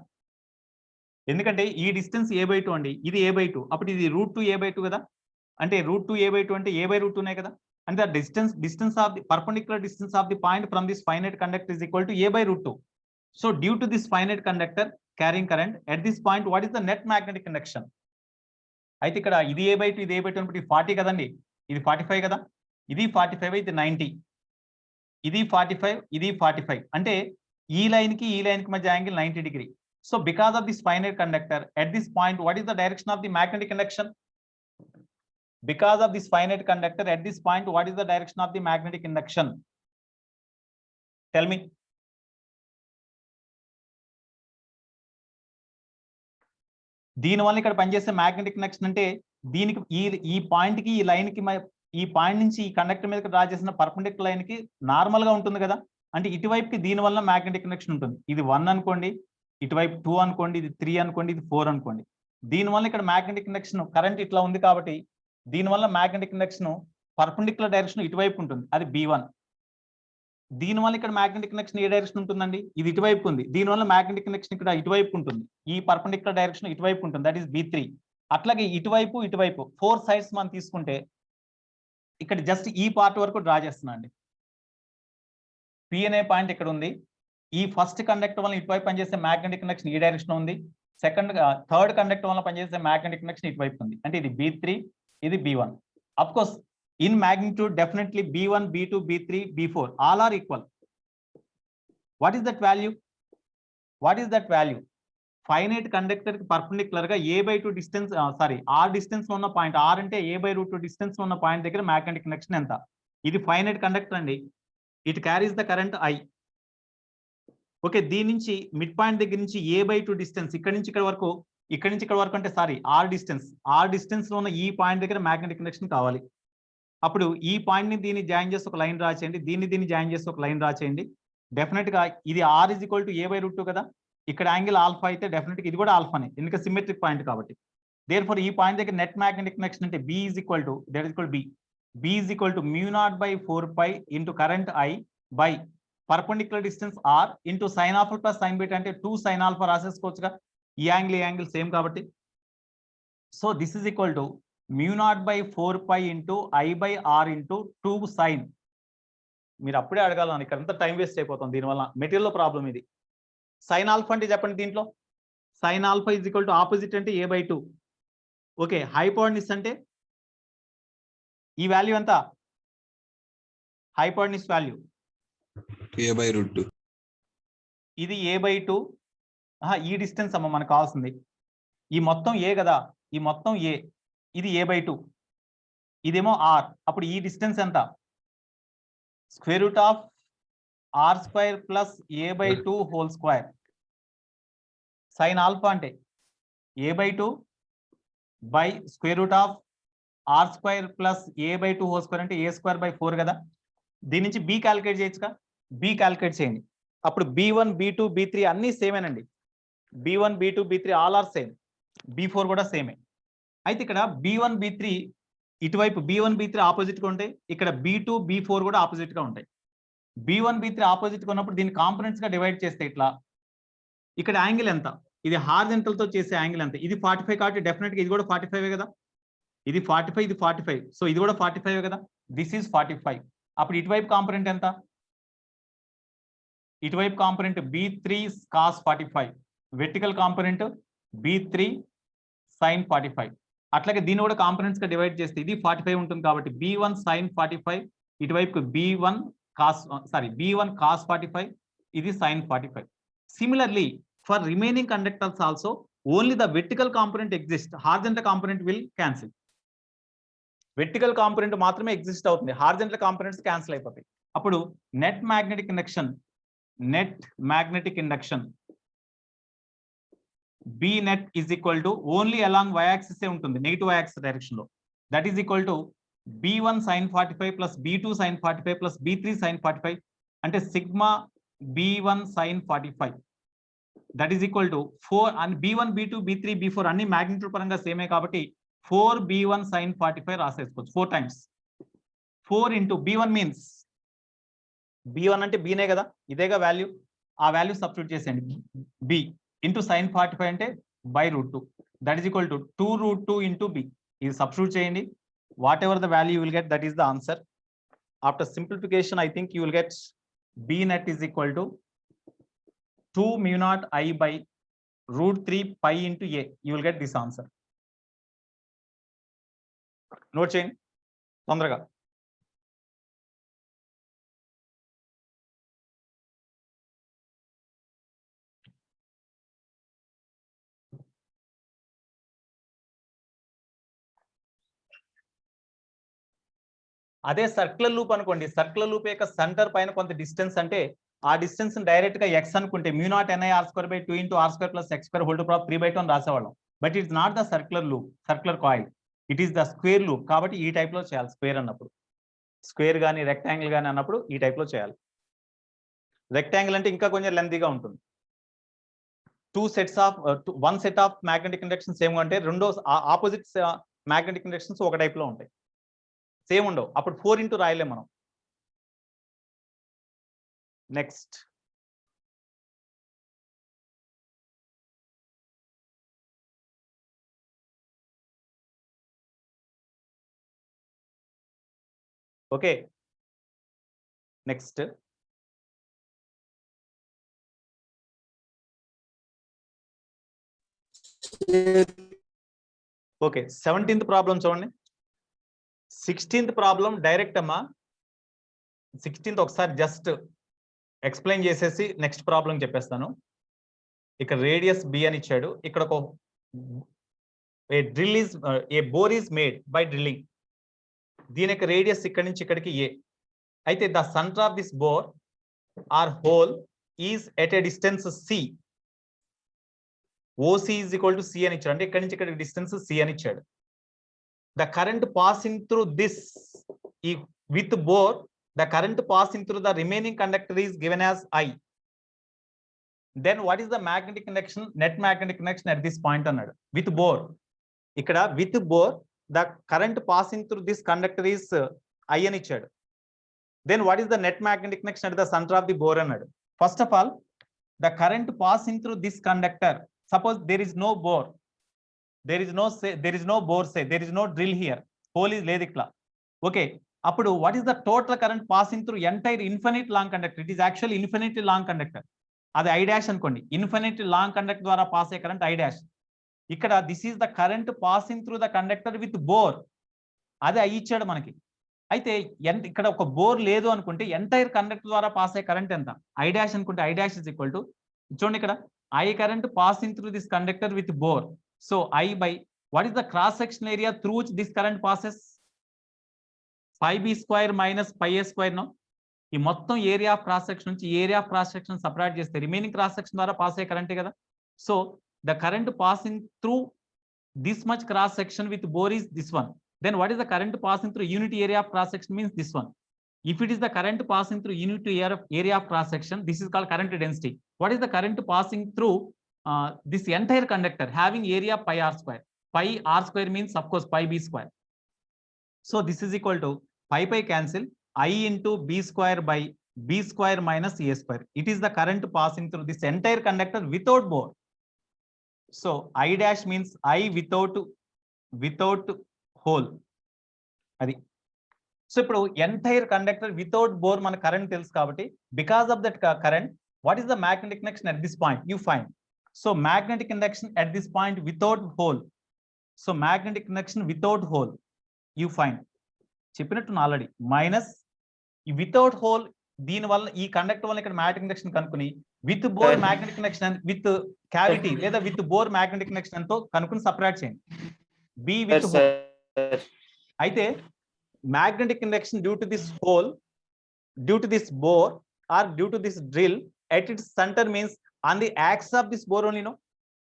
S1: ఎందుకంటే ఈ డిస్టెన్స్ a by 2 అండి, ఇది a by 2, అప్పుడు ఇది √2 a by 2 కదా. అంటే √2 a by 2 అంటే a by √2 నే కదా. అంటే distance of the perpendicular distance of the point from this finite conductor is equal to a by √2. So due to this finite conductor carrying current at this point, what is the net magnetic conduction? అయితే ఇక్కడ ఇది a by 2, ఇది a by 2 అంటే 40 కదండి, ఇది 45 కదా, ఇది 45, ఇది 90, ఇది 45, ఇది 45 అంటే ఈ లైన్ కి మధ్య angle 90 degree. So because of this finite conductor at this point, what is the direction of the magnetic conduction? Because of this finite conductor at this point, what is the direction of the magnetic induction? Tell me. దీనివల్ల ఇక్కడ పనిచేసే magnetic connection అంటే దీనికి ఈ point కి ఈ line కి ఈ పాయింట్ నుంచి ఈ కండక్టర్ మీదకి డ్రా చేసిన పర్పెండిక్యులర్ లైన్ కి నార్మల్ గా ఉంటుంది కదా. అంటే ఇటువైపుకి దీనివల్ల మ్యాగ్నెటిక్ కనెక్షన్ ఉంటుంది. ఇది 1 అనుకోండి, ఇటువైపు 2 అనుకోండి, ఇది 3 అనుకోండి, ఇది 4 అనుకోండి. దీనివల్ల ఇక్కడ మ్యాగ్నెటిక్ కనెక్షన్ కరెంట్ ఇట్లా ఉంది కాబట్టి దీనివల్ల మ్యాగ్నెటిక్ కనెక్షన్ పర్పెండిక్యులర్ డైరెక్షన్ ఇటువైపు ఉంటుంది, అది B1. దీనివల్ల ఇక్కడ మ్యాగ్నెటిక్ కనెక్షన్ ఏ డైరెక్షన్ ఉంటుందండి, ఇది ఇటువైపు ఉంది. దీనివల్ల మ్యాగ్నెటిక్ కనెక్షన్ ఇక్కడ ఇటువైపు ఉంటుంది, ఈ పర్పెండిక్యులర్ డైరెక్షన్ ఇటువైపు ఉంటుంది, దట్ ఈస్ B3. అట్లాగే ఇటువైపు 4 సైడ్స్ మనం తీసుకుంటే ఇక్కడ జస్ట్ ఈ పార్ట్ వరకు డ్రా చేస్తున్నా అండి. P అనే పాయింట్ ఇక్కడ ఉంది. ఈ ఫస్ట్ కండక్టర్ వల్ల ఇటువైపు పనిచేసే మ్యాగ్నెటిక్ కనెక్షన్ ఈ డైరెక్షన్ ఉంది. థర్డ్ కండక్టర్ వల్ల పనిచేసే మ్యాగ్నెటిక్ కనెక్షన్ ఇటువైపు ఉంది, అంటే ఇది B3, ఇది B1. Of course in magnitude definitely B1, B2, B3, B4 all are equal. What is that value? Finite conductor కి పర్పెండిక్యులర్ గా a by 2 distance r distance లో ఉన్న పాయింట్, r అంటే a by √2 డిస్టెన్స్ లో ఉన్న point దగ్గర magnetic connection ఎంత? ఇది ఫైనైట్ కండక్టర్ అండి, it carries the current I. Okay, దీని నుంచి మిడ్ పాయింట్ దగ్గర నుంచి a by 2 డిస్టెన్స్ ఇక్కడ నుంచి ఇక్కడ వరకు అంటే r డిస్టెన్స్ లో ఉన్న ఈ పాయింట్ దగ్గర మ్యాగ్నెటిక్ కనెక్షన్ కావాలి. అప్పుడు ఈ పాయింట్ ని దీన్ని జాయిన్ చేసి ఒక లైన్ డ్రా చేయండి, దీన్ని జాయిన్ చేసి ఒక లైన్ డ్రా చేయండి. డెఫినెట్ గా ఇది r is equal to a by √2 కదా. ఇక్కడ యాంగిల్ ఆల్ఫా అయితే డెఫినెట్ గా ఇది కూడా ఆల్ఫానే, ఎందుకంటే సిమెట్రిక్ పాయింట్ కాబట్టి. దేర్ఫోర్ ఈ పాయింట్ దగ్గర నెట్ మ్యాగ్నెటిక్ కనెక్షన్ అంటే B is equal to μ0/4 pi into current I by perpendicular distance r into sin alpha plus sin beta అంటే 2 sin alpha రాసేసుకోవచ్చుగా. ఈ యాంగిల్ సేమ్ కాబట్టి. So this is equal to μ0/4 pi into I by r into 2 sin. మీరు అప్పుడే అడగాలని, ఇక్కడ అంతా time waste అయిపోతుంది దీనివల్ల, మెటీరియల్ ప్రాబ్లం ఇది. సైన్ ఆల్ఫా అంటే చెప్పండి, దీంట్లో sine alpha is equal to opposite అంటే a by 2. ఓకే, హైపోటెన్యూస్ అంటే ఈ వాల్యూ ఎంత? Hypotenuse value
S2: a by √2.
S1: ఇది a by 2. ఈ డిస్టెన్స్ అమ్మ మనకు కావాల్సింది. ఈ మొత్తం a కదా, ఈ మొత్తం a, ఇది a by 2, ఇదేమో r. అప్పుడు ఈ డిస్టెన్స్ ఎంత? √r² plus a by 2 whole square. Sine alpha అంటే a by 2 by √r² plus a by 2 whole square అంటే a²/4 కదా. దీని నుంచి b క్యాలిక్యులేట్ చేయొచ్చుగా, b క్యాలిక్యులేట్ చేయండి. అప్పుడు B1, B2, B3 అన్ని సేమేనండి. B1, B2, B3 all are same, B4 కూడా సేమే. అయితే ఇక్కడ B1, B3 ఇటువైపు B1, B3 ఆపోజిట్ గా ఉంటాయి, ఇక్కడ B2, B4 కూడా ఆపోజిట్ గా ఉంటాయి. B1, B3 ఆపోజిట్ గా ఉన్నప్పుడు దీన్ని కాంపోనెంట్స్ గా డివైడ్ చేస్తే ఇట్లా, ఇక్కడ యాంగిల్ ఎంత? ఇది హారిజంటల్ తో చేసే యాంగిల్ ఎంత? ఇది 45 కాబట్టి డెఫినెట్ గా ఇది కూడా 45 కదా. ఇది 45, ఇది 45, సో ఇది కూడా 45 కదా. This is 45. అప్పుడు ఇటువైపు కాంపోనెంట్ ఎంత? ఇటువైపు component B3 cos 45. Vertical component B3 sin 45. అట్లాగే దీన్ని కూడా కాంపోనెంట్స్ గా డివైడ్ చేస్తే ఇది 45 ఉంటుంది కాబట్టి B1 sin 45, ఇటువైపు B1 cos 45, ఇది sin 45. Similarly, for remaining conductors also, only the vertical component exists. Horizontal component will cancel. Vertical component మాత్రమే ఎగ్జిస్ట్ అవుతుంది, హారిజంటల్ కాంపోనెంట్స్ క్యాన్సిల్ అయిపోతాయి. అప్పుడు net magnetic induction B net is equal to only along y-axis ఏ ఉంటుంది, negative y-axis direction లో. That is equal to B1 sin 45 plus B2 sin 45 plus B3 sin 45 అంటే sigma B1 sin 45. That is equal to 4 and B1 B2 B3 B4 అన్ని magnitude పరంగా సేమే కాబట్టి 4B1 sin 45 రాసేసుకోవచ్చు 4 times. 4 into B1 means B1 అంటే బీనే కదా, ఇదేగా value, ఆ value substitute చేసేయండి. B into sin 45 అంటే by √2. That is equal to 2√2 into B. ఇది సబ్స్టిట్యూట్ చేయండి. What ever the value you will get, that is the answer. After simplification I think you will get B net is equal to 2 mu naught I by √3 pi into A. You will get this answer. Note చేయండి తొందరగా. అదే circular loop అనుకోండి, circular loop యొక్క centre పైన కొంత distance అంటే ఆ distance direct గా x అనుకుంటే μ0 ni r² / 2 × r² + x² whole to power 3/2 రాసేవాళ్ళం. But it's not the circular loop, circular coil, it is the square loop. కాబట్టి ఈ టైప్ లో చేయాలి. స్క్వేర్ అన్నప్పుడు, స్క్వేర్ కానీ రెక్టాంగిల్ కానీ అన్నప్పుడు ఈ టైప్ లో చేయాలి. రెక్టాంగిల్ అంటే ఇంకా కొంచెం లెంతీగా ఉంటుంది. 1 set of magnetic inductions same అంటే రెండో ఆపోజిట్ మ్యాగ్నెటిక్ ఇండక్షన్స్ ఒక టైప్ లో ఉంటాయి, సేమ్ ఉండవు. అప్పుడు 4 into రాయలేం మనం. Next okay, next okay 17th problem చూడండి. 16th ప్రాబ్లం డైరెక్ట్ అమ్మా. 16th ఒకసారి జస్ట్ ఎక్స్ప్లెయిన్ చేసేసి నెక్స్ట్ ప్రాబ్లం చెప్పేస్తాను. ఇక్కడ రేడియస్ బి అని ఇచ్చాడు. ఇక్కడ ఒక a bore is made by drilling. దీని యొక్క రేడియస్ ఇక్కడి నుంచి ఇక్కడికి ఏ. అయితే the centre of this bore or hole is at a distance C. OC is equal to C అని ఇచ్చాడు, అంటే ఇక్కడి నుంచి ఇక్కడ డిస్టెన్స్ సి అని ఇచ్చాడు. The current passing through this with bore, the current passing through the remaining conductor is given as I. Then what is the magnetic induction, net magnetic induction at this point అన్నాడు. With bore, ఇక్కడ with bore the current passing through this conductor is I అని ఇచ్చాడు. Then what is the net magnetic induction at the center of the bore అన్నాడు. First of all, the current passing through this conductor, suppose there is no bore, there is no bore, say there is no drill here, hole is లేదు ఇట్లా. Okay, అప్పుడు what is the total current passing through entire infinite long conductor? It is actually infinitely long conductor. అది I dash అనుకోండి. infinitely long conductor ద్వారా pass అయ్యే current I dash. ఇక్కడ this is the current passing through the conductor with bore, అది I ఇచ్చాడు మనకి. అయితే ఇక్కడ ఒక బోర్ లేదు అనుకుంటే ఎంటైర్ కండక్టర్ ద్వారా పాస్ అయ్యే కరెంట్ ఎంత? I dash అనుకుంటే I dash is equal to, చూడండి ఇక్కడ I current passing through this conductor with bore. So I by what is the cross section area through which this current passes? Pi b square minus pi a square. No, ఈ మొత్తం area of cross section నుంచి area of cross section separate చేస్తే remaining cross section ద్వారా pass అయ్యే కరెంటే కదా. So the current passing through this much cross section with bore is this one. Then what is the current passing through unity area of cross section means this one. If it is the current passing through unity area of cross section, this is called current density. What is the current passing through this entire conductor having area pi r square? Pi r square means of course pi b square. So this is equal to pi cancel, I into b square by b square minus a square. It is the current passing through this entire conductor without bore. So I dash means I without hole. అది. So ఇప్పుడు entire conductor without bore మన current తెలుసు కాబట్టి because of that current what is the magnetic induction at this point you find. So magnetic induction at this point without hole. So magnetic induction without hole, you find. చెప్పినట్టు already minus without hole దీని వల్ల ఈ conductor వల్ల ఇక్కడ magnetic induction కనుక్కుని with bore magnetic induction with cavity లేదా with bore magnetic induction తో కనుక్కుని సపరేట్ చేయండి. B with hole. అయితే magnetic induction due to this hole, due to this bore or due to this drill at its center means on the axis of this bore only, no,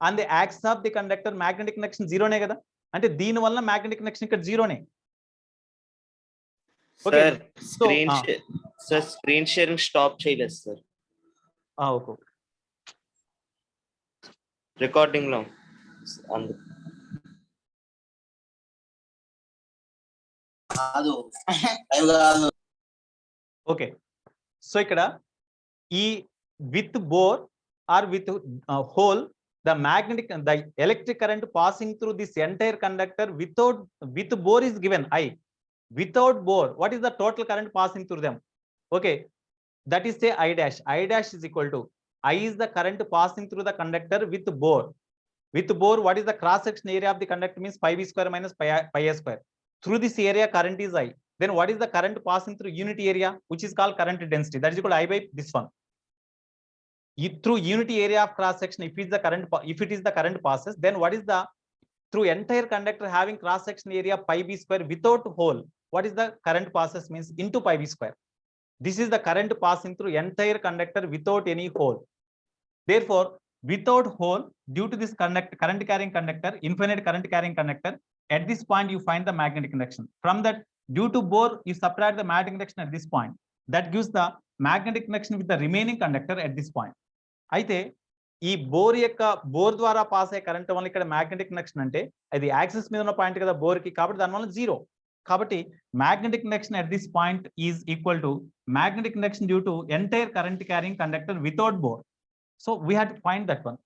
S1: on the axis of the conductor magnetic induction 0 నే కదా, అంటే దీని వల్ల magnetic induction ఇక్కడ 0 నే. Okay.
S4: Sir screen sharing stop చేయలేదు sir,
S1: okay
S4: recording లో అందుకు.
S1: ఓకే. సో ఇక్కడ ఈ with bore or with hole, the electric current passing through this entire conductor with bore is given I. Without bore, what is the total current passing through them? Okay, that is say I dash. I dash is equal to I is the current passing through the conductor with bore. With bore, what is the cross section area of the conductor means pi v square minus pi a square. Through this area current is I. Then what is the current passing through unity area, which is called current density, that is equal to I by this one. Through unity area of cross section, if it is the current passes, then what is the through entire conductor having cross section area pi b square without hole, what is the current passes means into pi b square. This is the current passing through entire conductor without any hole. Therefore, without hole, due to this current carrying conductor, infinite current carrying conductor, at this point you find the magnetic induction. From that, due to bore, you subtract the magnetic induction at this point. That gives the magnetic induction with the remaining conductor at this point. అయితే ఈ bore ద్వారా pass అయ్యే current వల్ల ఇక్కడ magnetic induction అంటే అది axis మీద ఉన్న పాయింట్ కదా బోర్ కి, కాబట్టి దాని వల్ల 0. కాబట్టి magnetic induction at this point is equal to magnetic induction due to entire current carrying conductor without bore. So we have to find that one.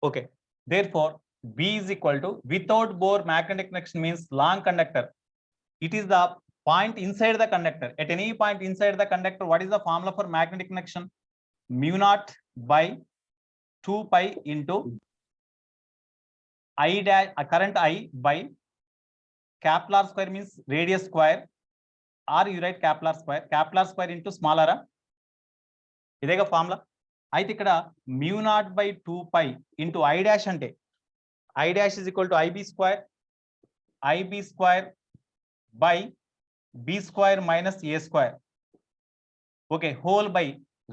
S1: Okay, therefore B is equal to without bore magnetic induction means long conductor. It is the point inside the conductor. At any point inside the conductor, what is the formula for magnetic induction? Mu naught by 2 pi into I dash current I by capital R square means radius square, or you write capital R square into small r. ఇదేగా formula. అయితే ఇక్కడ mu naught by 2 pi into I dash అంటే I dash is equal to IB square by B square minus A square. Okay, whole by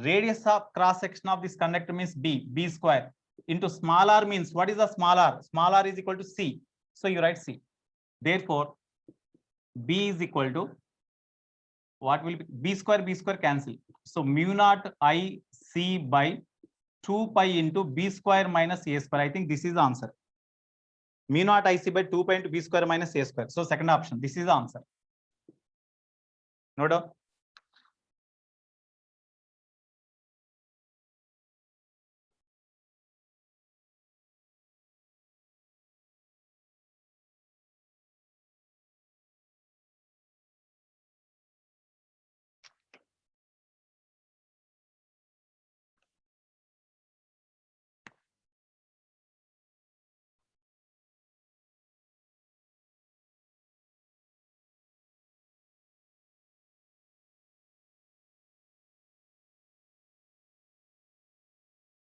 S1: radius of cross section of this conductor means B square into small r means what is the small r? Small r is equal to C. So you write C. Therefore, B is equal to what will be B square cancel. So mu naught I C by 2 pi into B square minus A square. I think this is the answer. Mu naught I C by 2 pi into B square minus A square. So second option, this is the answer. No doubt.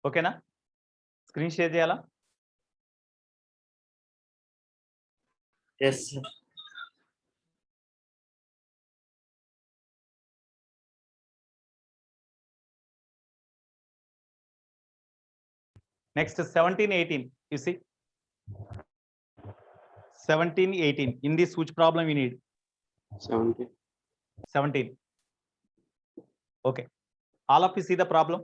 S1: ఓకేనా, screen share చేయాలా?
S4: Yes, sir.
S1: Next 17-18, you see 17-18 in this which problem you need? 17. Okay, all of you see the problem?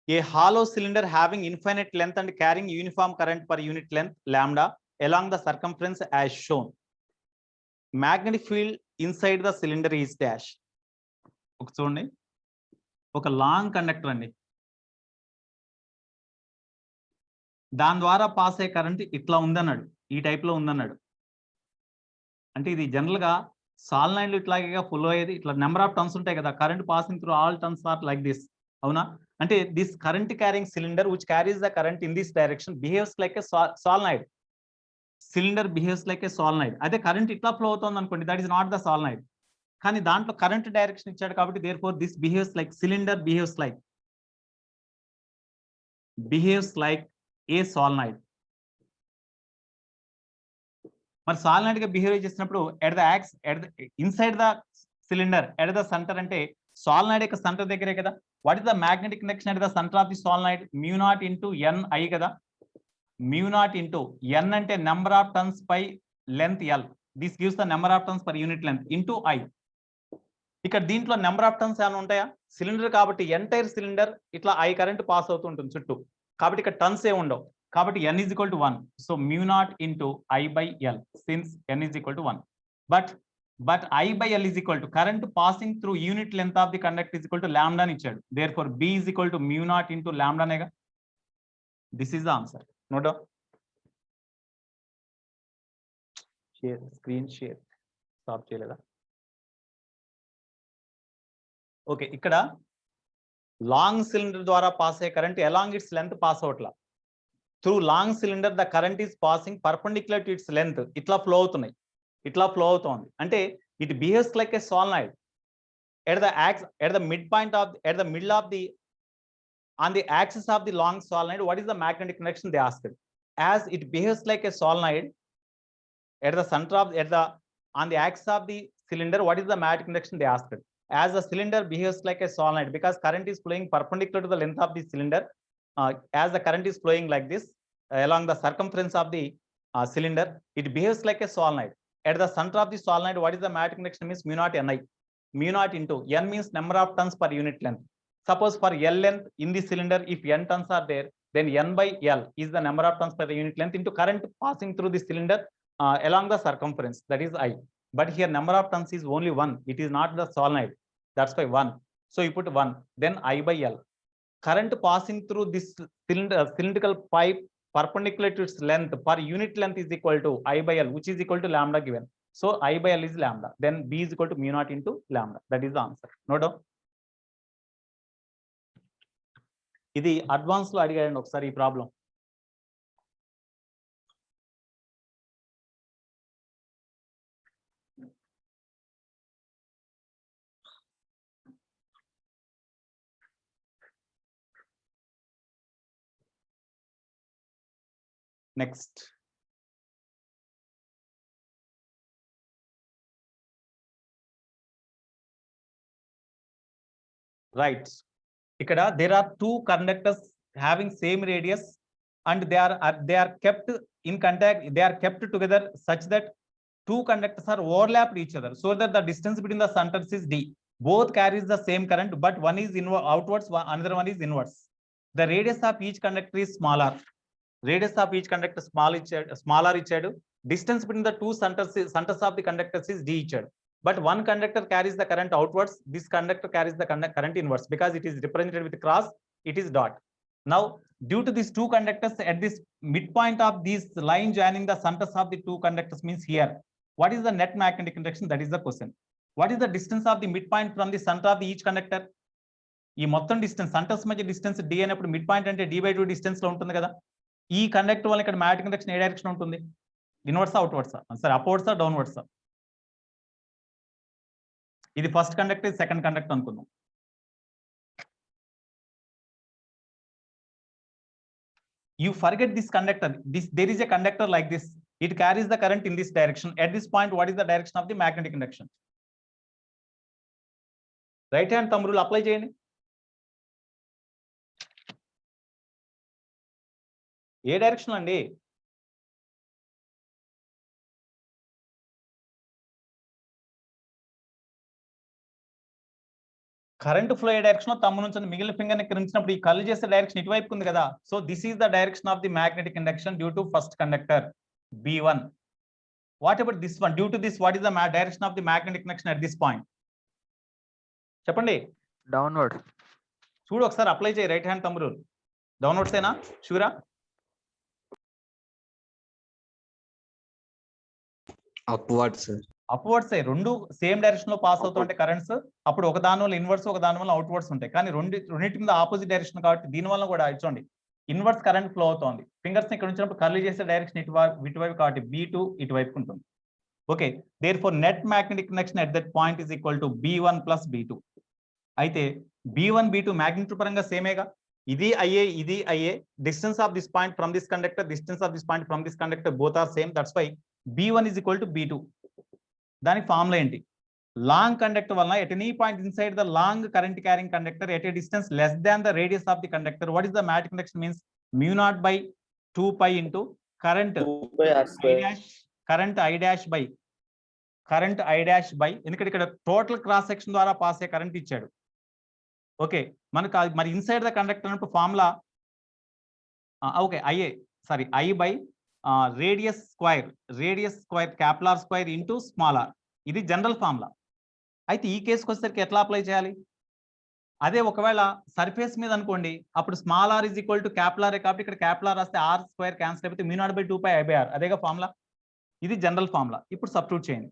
S1: A hollow cylinder having infinite length and carrying uniform current per unit length lambda along the circumference as shown. Magnetic field inside the cylinder is dash. ఒక చూడండి, ఒక long conductor అండి, దాని ద్వారా pass అయ్యే current ఇట్లా ఉందన్నాడు, ఈ type లో ఉందన్నాడు. అంటే ఇది జనరల్ గా సాలినాయిడ్లు ఇట్లాగే ఫుల్ అయ్యేది, ఇట్లా నెంబర్ ఆఫ్ టర్న్స్ ఉంటాయి కదా, current passing through all turns are like this. అవునా? అంటే this current carrying cylinder which carries the current in this direction behaves like a solenoid. Cylinder behaves like a solenoid. అదే current ఇట్లా flow అవుతుంది అనుకోండి, that is not the solenoid. కానీ దాంట్లో current direction ఇచ్చాడు కాబట్టి therefore this behaves like cylinder behaves like a solenoid. మరి solenoid గా బిహేవ్ చేసినప్పుడు at the axis inside the cylinder at the centre అంటే సాలినాయిడ్ యొక్క సెంటర్ దగ్గరే కదా. What is the magnetic conduction at the centre of the solenoid? Mu naught into n I కదా. Mu naught into n అంటే number of turns పై length L, this gives the number of turns per unit length into I. ఇక్కడ దీంట్లో number of turns ఏమైనా ఉంటాయా? Cylinder కాబట్టి entire cylinder ఇట్లా I current pass అవుతూ ఉంటుంది చుట్టూ, కాబట్టి ఇక్కడ టర్న్స్ ఏ ఉండవు. కాబట్టి n is equal to 1. So mu naught into I by L, since n is equal to 1. But I by L is equal to current passing through unit length of the conductor is equal to lambda అని ఇచ్చాడు. Therefore B is equal to mu naught into lambda నేగా. This is the answer. Note down. Share screen share. Stop చేయలేదా? Okay, ఇక్కడ long cylinder ద్వారా pass అయ్యే current along its length pass అవట్లా. Through long cylinder the current is passing perpendicular to its length. ఇట్లా flow అవుతున్నాయి, ఇట్లా flow అవుతోంది. అంటే it behaves like a solenoid at the midpoint of at the middle of the on the axis of the long solenoid. What is the magnetic connection they asked? As it behaves like a solenoid at the center of on the axis of the cylinder, what is the magnetic connection they asked? As the cylinder behaves like a solenoid because current is flowing perpendicular to the length of the cylinder, as the current is flowing like this along the circumference of the cylinder, it behaves like a solenoid. At the center of the solenoid, what is the magnetic connection? Means mu naught Ni. Mu naught into N means number of turns per unit length. Suppose for L length in the cylinder, if N turns are there, then N by L is the number of turns per unit length into current passing through the cylinder along the circumference, that is I. But here number of turns is only 1. It is not the solenoid. That's why 1. So you put 1, then I by L. Current passing through this cylindrical pipe perpendicular to its length per unit length is equal to I by L, which is equal to lambda given. So I by L is lambda. Then B is equal to mu naught into lambda. That is the answer. Note down. ఇది advance లో అడిగాడండి ఒకసారి ఈ problem. Next right, ఇక్కడ there are two conductors having same radius and they are kept in contact, they are kept together such that two conductors are overlapped each other so that the distance between the centers is d. Both carries the same current but one is outwards, another one is inwards. The radius of each conductor is smaller. Radius of each conductor smaller ఇచ్చాడు. Distance between the two centers of the conductors is d ఇచ్చాడు. But one conductor carries the current outwards, this conductor carries the current inwards because it is represented with cross, it is dot. Now due to these two conductors at this midpoint of this line joining the centers of the two conductors means here, what is the net magnetic induction? That is the question. What is the distance of the midpoint from the center of the each conductor? ఈ మొత్తం distance centres మధ్య distance d అనేప్పుడు mid point అంటే d/2 distance లో ఉంటుంది కదా. ఈ conductor వల్ల ఇక్కడ మ్యాగ్నెటిక్ కండక్షన్ ఏ డైరెక్షన్ ఉంటుంది? ఇన్వర్డ్సా అవుట్వర్డ్సా? సరే, అప్వర్డ్సా డౌన్వర్డ్సా? ఇది ఫస్ట్ కండక్టర్, సెకండ్ కండక్టర్ అనుకుందాం. You forget this conductor. There is a conductor like this. It carries the current in this direction. At this point, what is the direction of the magnetic induction? Right hand thumb rule apply చేయండి. ఏ direction అండి? Current flow direction లో తమ్ము నుంచి మిగిలిన finger ని కరించినప్పుడు ఈ కళ్ళు చేసే direction ఇటువైపు ఉంది కదా. So this is the direction of the magnetic induction due to first conductor B1. What about this one? Due to this what is the direction of the magnetic induction at this point? చెప్పండి.
S3: Downward.
S1: చూడు ఒకసారి apply చేయి right hand thumb rule. Downwards ఏనా? షూరా?
S2: upward sir.
S1: Upwards రెండు same direction లో pass అవుతుంటే currents, అప్పుడు ఒక దాని వల్ల ఇన్వర్స్, ఒక దాని వల్ల అవుట్వర్డ్స్ ఉంటాయి. కానీ రెండింటి మీద ఆపోజిట్ డైరెక్షన్ కాబట్టి దీని వల్ల కూడా చూడండి ఇన్వర్స్ కరెంట్ ఫ్లో అవుతుంది. ఫింగర్స్ ఇక్కడ ఉంచినప్పుడు కర్లీ చేసే డైరెక్షన్ ఇటువైపు కాబట్టి B2 ఇటువైపు ఉంటుంది. Okay, therefore net magnetic conduction at that point is equal to B1 plus B2. అయితే B1 B2 మ్యాగ్నిట్యూడ్ పరంగా సేమేగా. ఇది IA, ఇది IA. Distance of this point from this conductor, distance of this point from this conductor both are same. That's why B1 is equal to B2. దానికి formula ఏంటి? Long conductor వలన at any point inside the long current carrying conductor at a distance less than the radius of the conductor. What is the magnetic conduction means? mu0/2π into current I dash by ఎందుకంటే ఇక్కడ total cross section ద్వారా pass అయ్యే current ఇచ్చాడు. Okay, మనకు మరి inside the conductor అన్నప్పుడు formula okay I by radius square capital square into small r. ఇది general formula. అయితే ఈ కేసుకి వచ్చేసరికి ఎట్లా అప్లై చేయాలి? అదే ఒకవేళ సర్ఫేస్ మీద అనుకోండి, అప్పుడు small r is equal to capital R కాబట్టి ఇక్కడ క్యాపిటల్ R రాస్తే r స్క్వేర్ క్యాన్సిల్ అయిపోతే mu0/2π I/r. అదేగా ఫార్ములా. ఇది జనరల్ ఫార్ములా. ఇప్పుడు సబ్స్టిట్యూట్ చేయండి.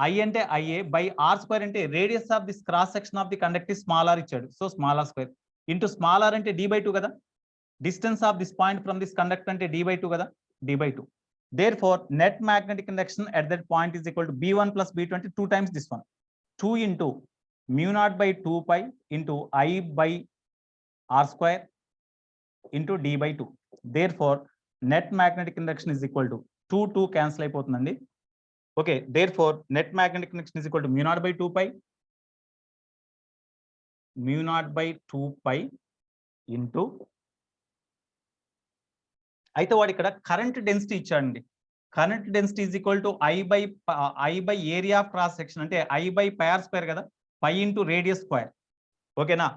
S1: I అంటే IA బై r స్క్వేర్ అంటే radius of this cross section of the conductor small r ఇచ్చాడు. So small r square into small r అంటే d/2 కదా. Distance of this point from this conductor అంటే d/2 కదా, d/2. Therefore, net magnetic induction at that point is equal to B1 plus B2 అంటే 2 times this one. 2 into mu0/2π into I by r square into d/2. Therefore, net magnetic induction is equal to 2 cancel అయిపోతుందండి. Okay, therefore, net magnetic induction is equal to mu0/2π into అయితే వాడు ఇక్కడ current density ఇచ్చాడండి. Current density is equal to I by area of cross section అంటే I by π r square కదా, π into radius square. ఓకేనా?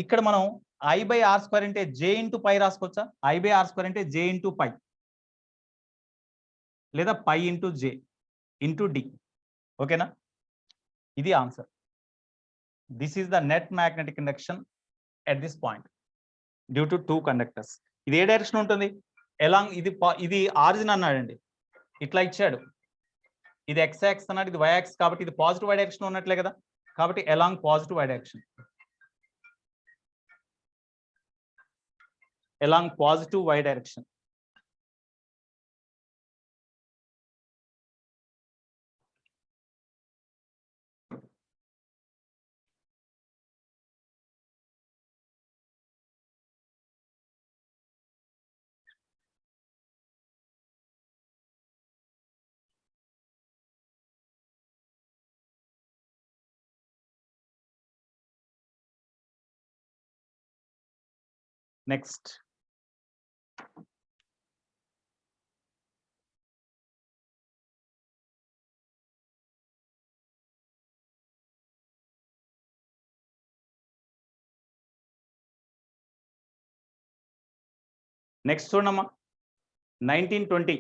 S1: ఇక్కడ మనం I బై r స్క్వేర్ అంటే J ఇంటూ π రాసుకోవచ్చా? I బై r స్క్వేర్ అంటే J ఇంటూ π లేదా π ఇంటూ J ఇంటూ D. ఓకేనా? ఇది answer. This is the net magnetic induction at this point due to 2 conductors. ఇది ఏ డైరెక్షన్ ఉంటుంది? ఎలాంగ్ ఇది origin అన్నాడండి, ఇట్లా ఇచ్చాడు. ఇది x యాక్సిస్ అన్నాడు, ఇది y యాక్సిస్ కాబట్టి ఇది పాజిటివ్ y డైరెక్షన్ ఉన్నట్లే కదా. కాబట్టి along positive y direction, along positive y direction. Next. Next చూడమ్మా 1920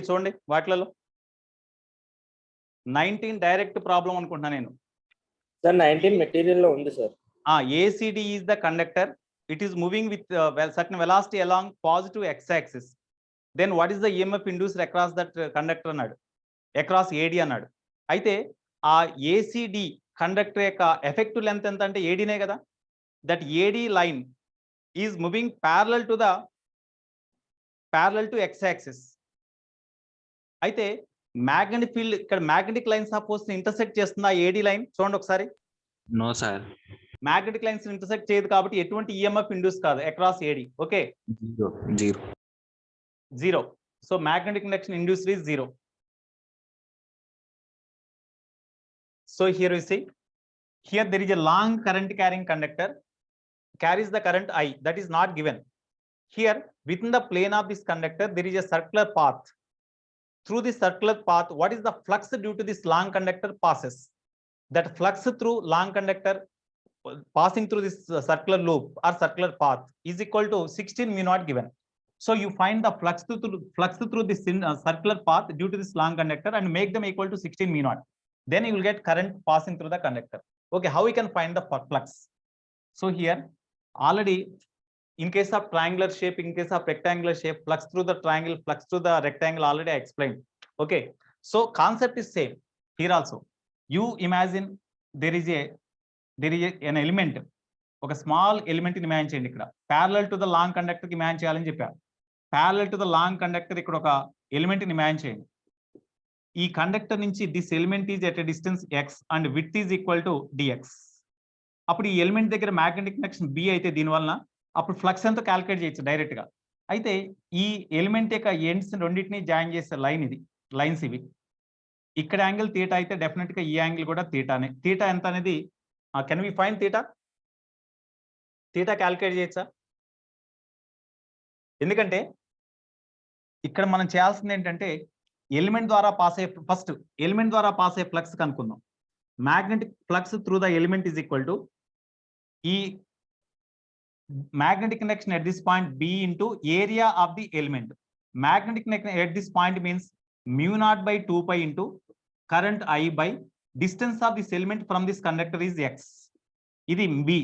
S1: చూడండి. వాటిలలో 19 డైరెక్ట్ ప్రాబ్లం అనుకుంటున్నా నేను.
S4: సార్ 19 మెటీరియల్ లో ఉంది sir.
S1: ACD is the conductor. It is moving with certain velocity along positive x-axis. Then what is the EMF induced across that conductor అన్నాడు, across AD అన్నాడు. అయితే ఆ ACD కండక్టర్ యొక్క effective length ఎంత అంటే ADనే కదా. That AD line is moving parallel to x-axis. అయితే magnetic field ఇక్కడ magnetic lines of force intersect చేస్తుంది ఆ AD లైన్. చూడండి ఒకసారి.
S2: No sir.
S1: Magnetic lines intersect చేయదు కాబట్టి ఎటువంటి EMF ఇండ్యూస్ కాదు across AD. Okay, 0. So magnetic induction induced is 0. So here we see, here there is a long current carrying conductor carries the current I, that is not given. Here within the plane of this conductor there is a circular path. through the circular path, what is the flux due to this long conductor passes? That flux through long conductor passing through this circular loop or circular path is equal to 16 mu naught given. So you find the flux through this circular path due to this long conductor and make them equal to 16 mu naught. Then you will get current passing through the conductor. Okay, how we can find the flux? So here already, in case of triangular shape, in case of rectangular shape, flux through the triangle, flux through the rectangle, already I explained. Okay, so concept is same here also. You imagine there is an element, ఒక small element ని imagine చేయండి. ఇక్కడ parallel to the long conductor కి imagine చేయాలని చెప్పారు. Parallel to the long conductor ఇక్కడ ఒక element ని ఇమాజిన్ చేయండి. ఈ కండక్టర్ నుంచి this element is at a distance x and width is equal to dx. అప్పుడు ఈ ఎలిమెంట్ దగ్గర మ్యాగ్నెటిక్ కనెక్షన్ b అయితే దీనివల్ల అప్పుడు ఫ్లక్స్ ఎంతో క్యాలిక్యులేట్ చేయొచ్చు డైరెక్ట్ గా. అయితే ఈ ఎలిమెంట్ యొక్క ఎండ్స్ రెండింటిని జాయిన్ చేసే లైన్ ఇది, లైన్స్ ఇవి. ఇక్కడ యాంగిల్ తీటా అయితే డెఫినెట్ గా ఈ యాంగిల్ కూడా తీటానే. తీటా ఎంత అనేది can we find theta? Theta calculate చేయొచ్చా? ఎందుకంటే ఇక్కడ మనం చేయాల్సింది ఏంటంటే ఎలిమెంట్ ద్వారా పాస్ అయ్యే, ఫస్ట్ ఎలిమెంట్ ద్వారా పాస్ అయ్యే ఫ్లక్స్ కనుక్కుందాం. Magnetic flux through the element is equal to ఈ magnetic connection at this point B into area of the element. Magnetic connection at this point means mu naught by 2 pi into current I by distance of this element from this conductor is x. Idi B.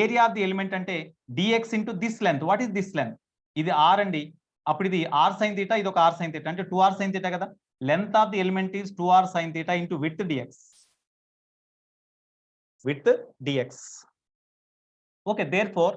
S1: Area of the element ante dx into this length. What is this length? Idi r andi. Appudu idi r sin theta, idoka r sin theta ante 2r sin theta kada. Length of the element is 2r sin theta into width dx. Width dx. Okay, therefore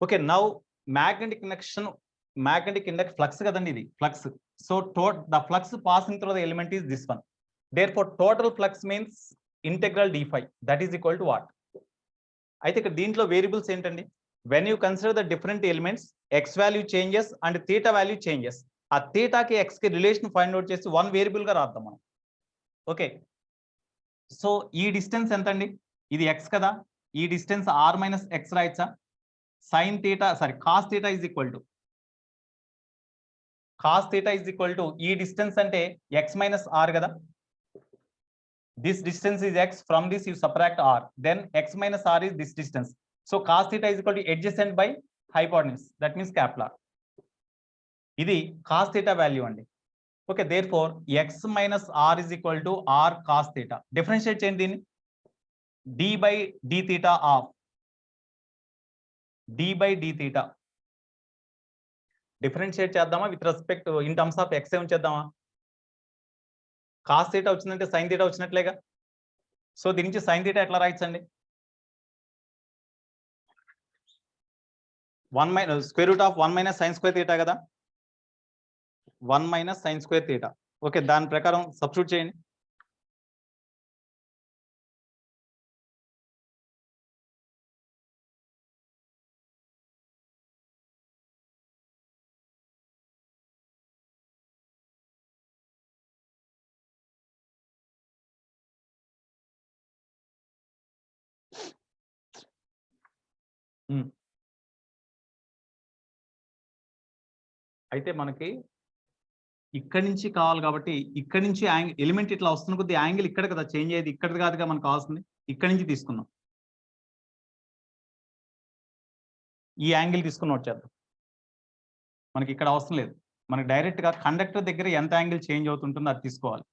S1: okay, now magnetic connection, magnetic index flux kadandi idi flux. So the flux passing through the element is this one. Therefore total flux means integral d phi, that is equal to what? అయితే ఇక్కడ దీంట్లో variables ఏంటండి? when you consider the different elements, x value changes and theta value changes. ఆ theta కి x కి relation find out చేసి one variable గా రాద్దాం మనం. ఓకే, సో ఈ డిస్టెన్స్ ఎంత అండి? ఇది x కదా, ఈ distance r minus x రాయచ్చా? sin theta, sorry cos theta is equal to ఈ డిస్టెన్స్ అంటే x minus r కదా. This distance is x, from this you subtract r, then x minus r is this distance. So cos theta is equal to adjacent by hypotenuse, that means capital R. ఇది cos theta value అండి. Okay, therefore x minus r is equal to r cos theta. Differentiate చేయండి దీన్ని. d by d theta of d by d theta. Differentiate చేద్దామా with respect in terms of x ఏం చేద్దామా? cos theta వచ్చిందంటే sin theta వచ్చినట్లేగా. So దీని నుంచి sin theta ఎట్లా రాయొచ్చండి? 1 minus square root of 1 minus sin square theta కదా, 1 minus sin square theta. Okay, దాని ప్రకారం సబ్స్టిట్యూట్ చేయండి. అయితే మనకి ఇక్కడి నుంచి కావాలి కాబట్టి ఇక్కడి నుంచి ఎలిమెంట్ ఇట్లా వస్తున్న కొద్ది యాంగిల్ ఇక్కడ కదా చేంజ్ అయ్యేది, ఇక్కడ కాదుగా మనకు కావాల్సింది. ఇక్కడి నుంచి తీసుకుందాం, ఈ యాంగిల్ తీసుకుని వచ్చేద్దాం. మనకి ఇక్కడ అవసరం లేదు, మనకి డైరెక్ట్ గా కండక్టర్ దగ్గర ఎంత యాంగిల్ చేంజ్ అవుతుంటుందో అది తీసుకోవాలి.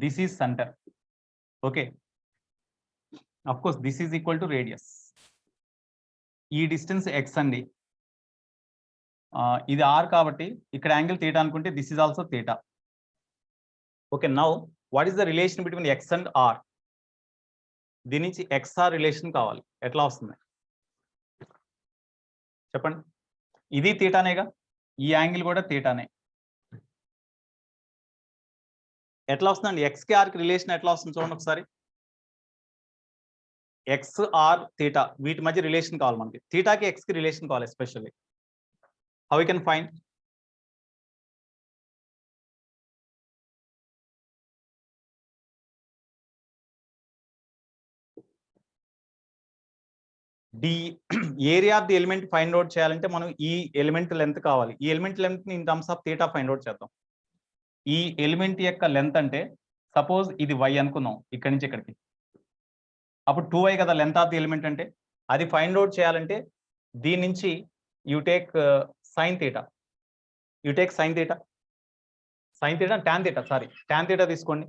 S1: This is centre. Okay, of course this is equal to radius. ఈ డిస్టెన్స్ ఎక్స్ అండి, ఇది ఆర్ కాబట్టి ఇక్కడ యాంగిల్ థీటా అనుకుంటే this is also theta. Okay, now what is the relation between x and r? దీని నుంచి ఎక్స్ఆర్ రిలేషన్ కావాలి. ఎట్లా వస్తుంది చెప్పండి? ఇది థీటానేగా, ఈ యాంగిల్ కూడా థీటానే. ఎట్లా వస్తుందండి? ఎక్స్ కి ఆర్ కి రిలేషన్ ఎట్లా వస్తుంది చూడండి ఒకసారి. ఎక్స్ ఆర్ థీటా వీటి మధ్య రిలేషన్ కావాలి మనకి. థీటాకి ఎక్స్ కి రిలేషన్ కావాలి especially. How we can find? The area of the element find out చేయాలంటే మనం ఈ ఎలిమెంట్ లెంత్ కావాలి. ఈ ఎలిమెంట్ లెంత్ ని in terms of theta find out చేద్దాం. ఈ ఎలిమెంట్ యొక్క లెంత్ అంటే సపోజ్ ఇది y అనుకుందాం ఇక్కడి నుంచి ఇక్కడికి, అప్పుడు 2y కదా లెంత్ ఆఫ్ ది ఎలిమెంట్ అంటే. అది ఫైండ్ అవుట్ చేయాలంటే దీని నుంచి you take sine theta, you take sine theta, sine theta tan theta, sorry tan theta తీసుకోండి.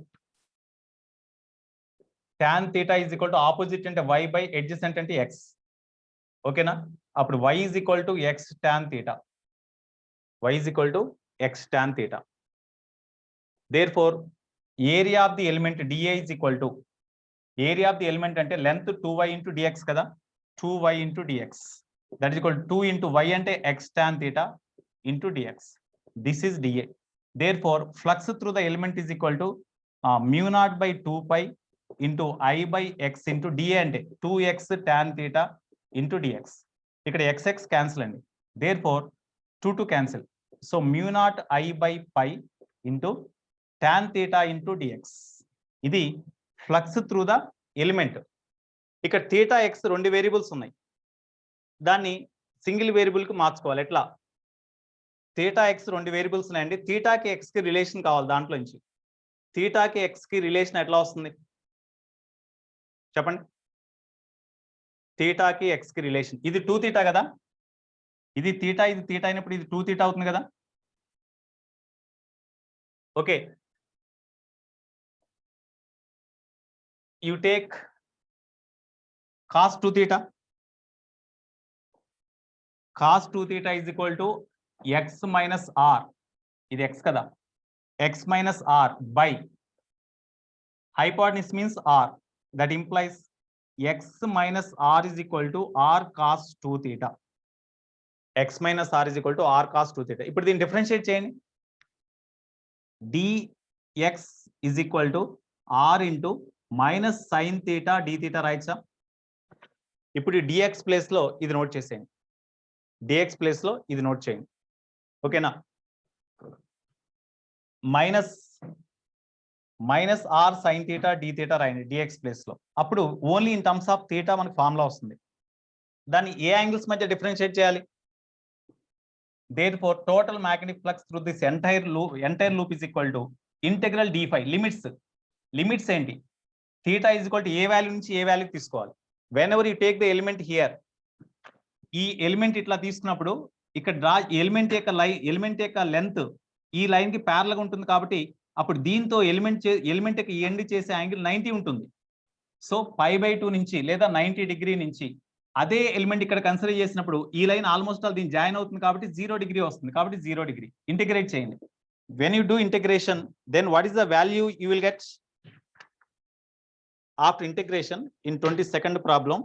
S1: Tan theta is equal to opposite అంటే y బై ఎడ్జసెంట్ అంటే x. ఓకేనా? అప్పుడు y is equal to x tan theta, y is equal to x tan theta. Therefore, area of the element dA is equal to area of the element అంటే length 2y into dx కదా, 2y into dx. That is equal to 2 into y అంటే x tan theta into dx. This is dA. Therefore, flux through the element is equal to mu naught by 2 pi into I by x into dA అంటే 2x tan theta into dx. ఇక్కడ xx cancel అండి. Therefore, 2 cancel. So mu naught I by pi into tan theta into dx. ఇది flux through the element. ఇక్కడ theta X 2 variables ఉన్నాయి, దాన్ని single variable కి మార్చుకోవాలి. ఎట్లా? థీటా ఎక్స్ 2 వేరియబుల్స్ ఉన్నాయండి, థీటాకి ఎక్స్ కి రిలేషన్ కావాలి. దాంట్లో నుంచి థీటాకి ఎక్స్ కి రిలేషన్ ఎట్లా వస్తుంది చెప్పండి? థీటాకి ఎక్స్ కి రిలేషన్ ఇది 2 థీటా కదా, ఇది థీటా ఇది థీటా అయినప్పుడు ఇది 2 థీటా అవుతుంది కదా. Okay, you take cos 2 theta. Cos 2 theta is equal to x minus r. ఇది x కదా, x minus r by hypotenuse means r. That implies x minus r is equal to r cos 2 theta. x minus r is equal to r cos 2 theta. ఇప్పుడు దీన్ని differentiate చేయండి. dx is equal to r into minus sine theta d theta రాయచ్చా? ఇప్పుడు dx place లో ఇది note చేసేయండి, dx place లో ఇది నోట్ చేయండి. ఓకేనా? Minus r sine theta d theta రాయండి డిఎక్స్ ప్లేస్ లో. అప్పుడు only in terms of theta మనకి ఫార్ములా వస్తుంది. దాన్ని ఏ యాంగిల్స్ మధ్య డిఫరెన్షియేట్ చేయాలి? Therefore, total magnetic flux through this entire loop is equal to integral d phi. Limits ఏంటి? థీటా ఈజ్ ఈక్వల్ టు ఏ వాల్యూ నుంచి ఏ వాల్యూ తీసుకోవాలి. Whenever you take the element here, ఈ ఎలిమెంట్ ఇట్లా తీసుకున్నప్పుడు ఇక్కడ డ్రా ఎలిమెంట్ యొక్క లెంత్ ఈ లైన్ కి ప్యారల్ గా ఉంటుంది కాబట్టి అప్పుడు దీంతో ఎలిమెంట్ యొక్క ఎండ్ చేసే యాంగిల్ 90 ఉంటుంది. సో π/2 నుంచి లేదా 90 డిగ్రీ నుంచి అదే ఎలిమెంట్ ఇక్కడ కన్సిడర్ చేసినప్పుడు ఈ లైన్ ఆల్మోస్ట్ ఆల్ దీన్ని జాయిన్ అవుతుంది కాబట్టి 0 డిగ్రీ వస్తుంది. కాబట్టి 0 డిగ్రీ. ఇంటిగ్రేట్ చేయండి. When you do integration, then what is the value you will get after integration in 22nd problem?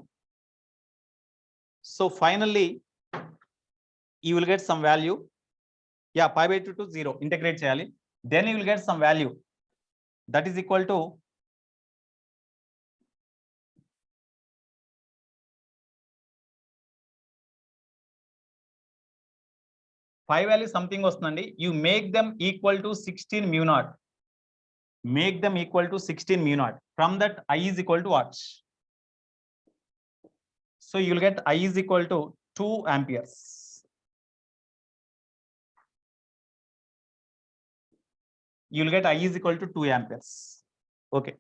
S1: So finally you will get some value. Yeah, π/2 to 0 integrate cheyali, then you will get some value that is equal to phi value something vastundandi. You make them equal to 16 mu naught. Make them equal to 16 mu naught. From that I is equal to what? So you will get I is equal to 2 amperes. You will get I is equal to 2 amperes. Okay,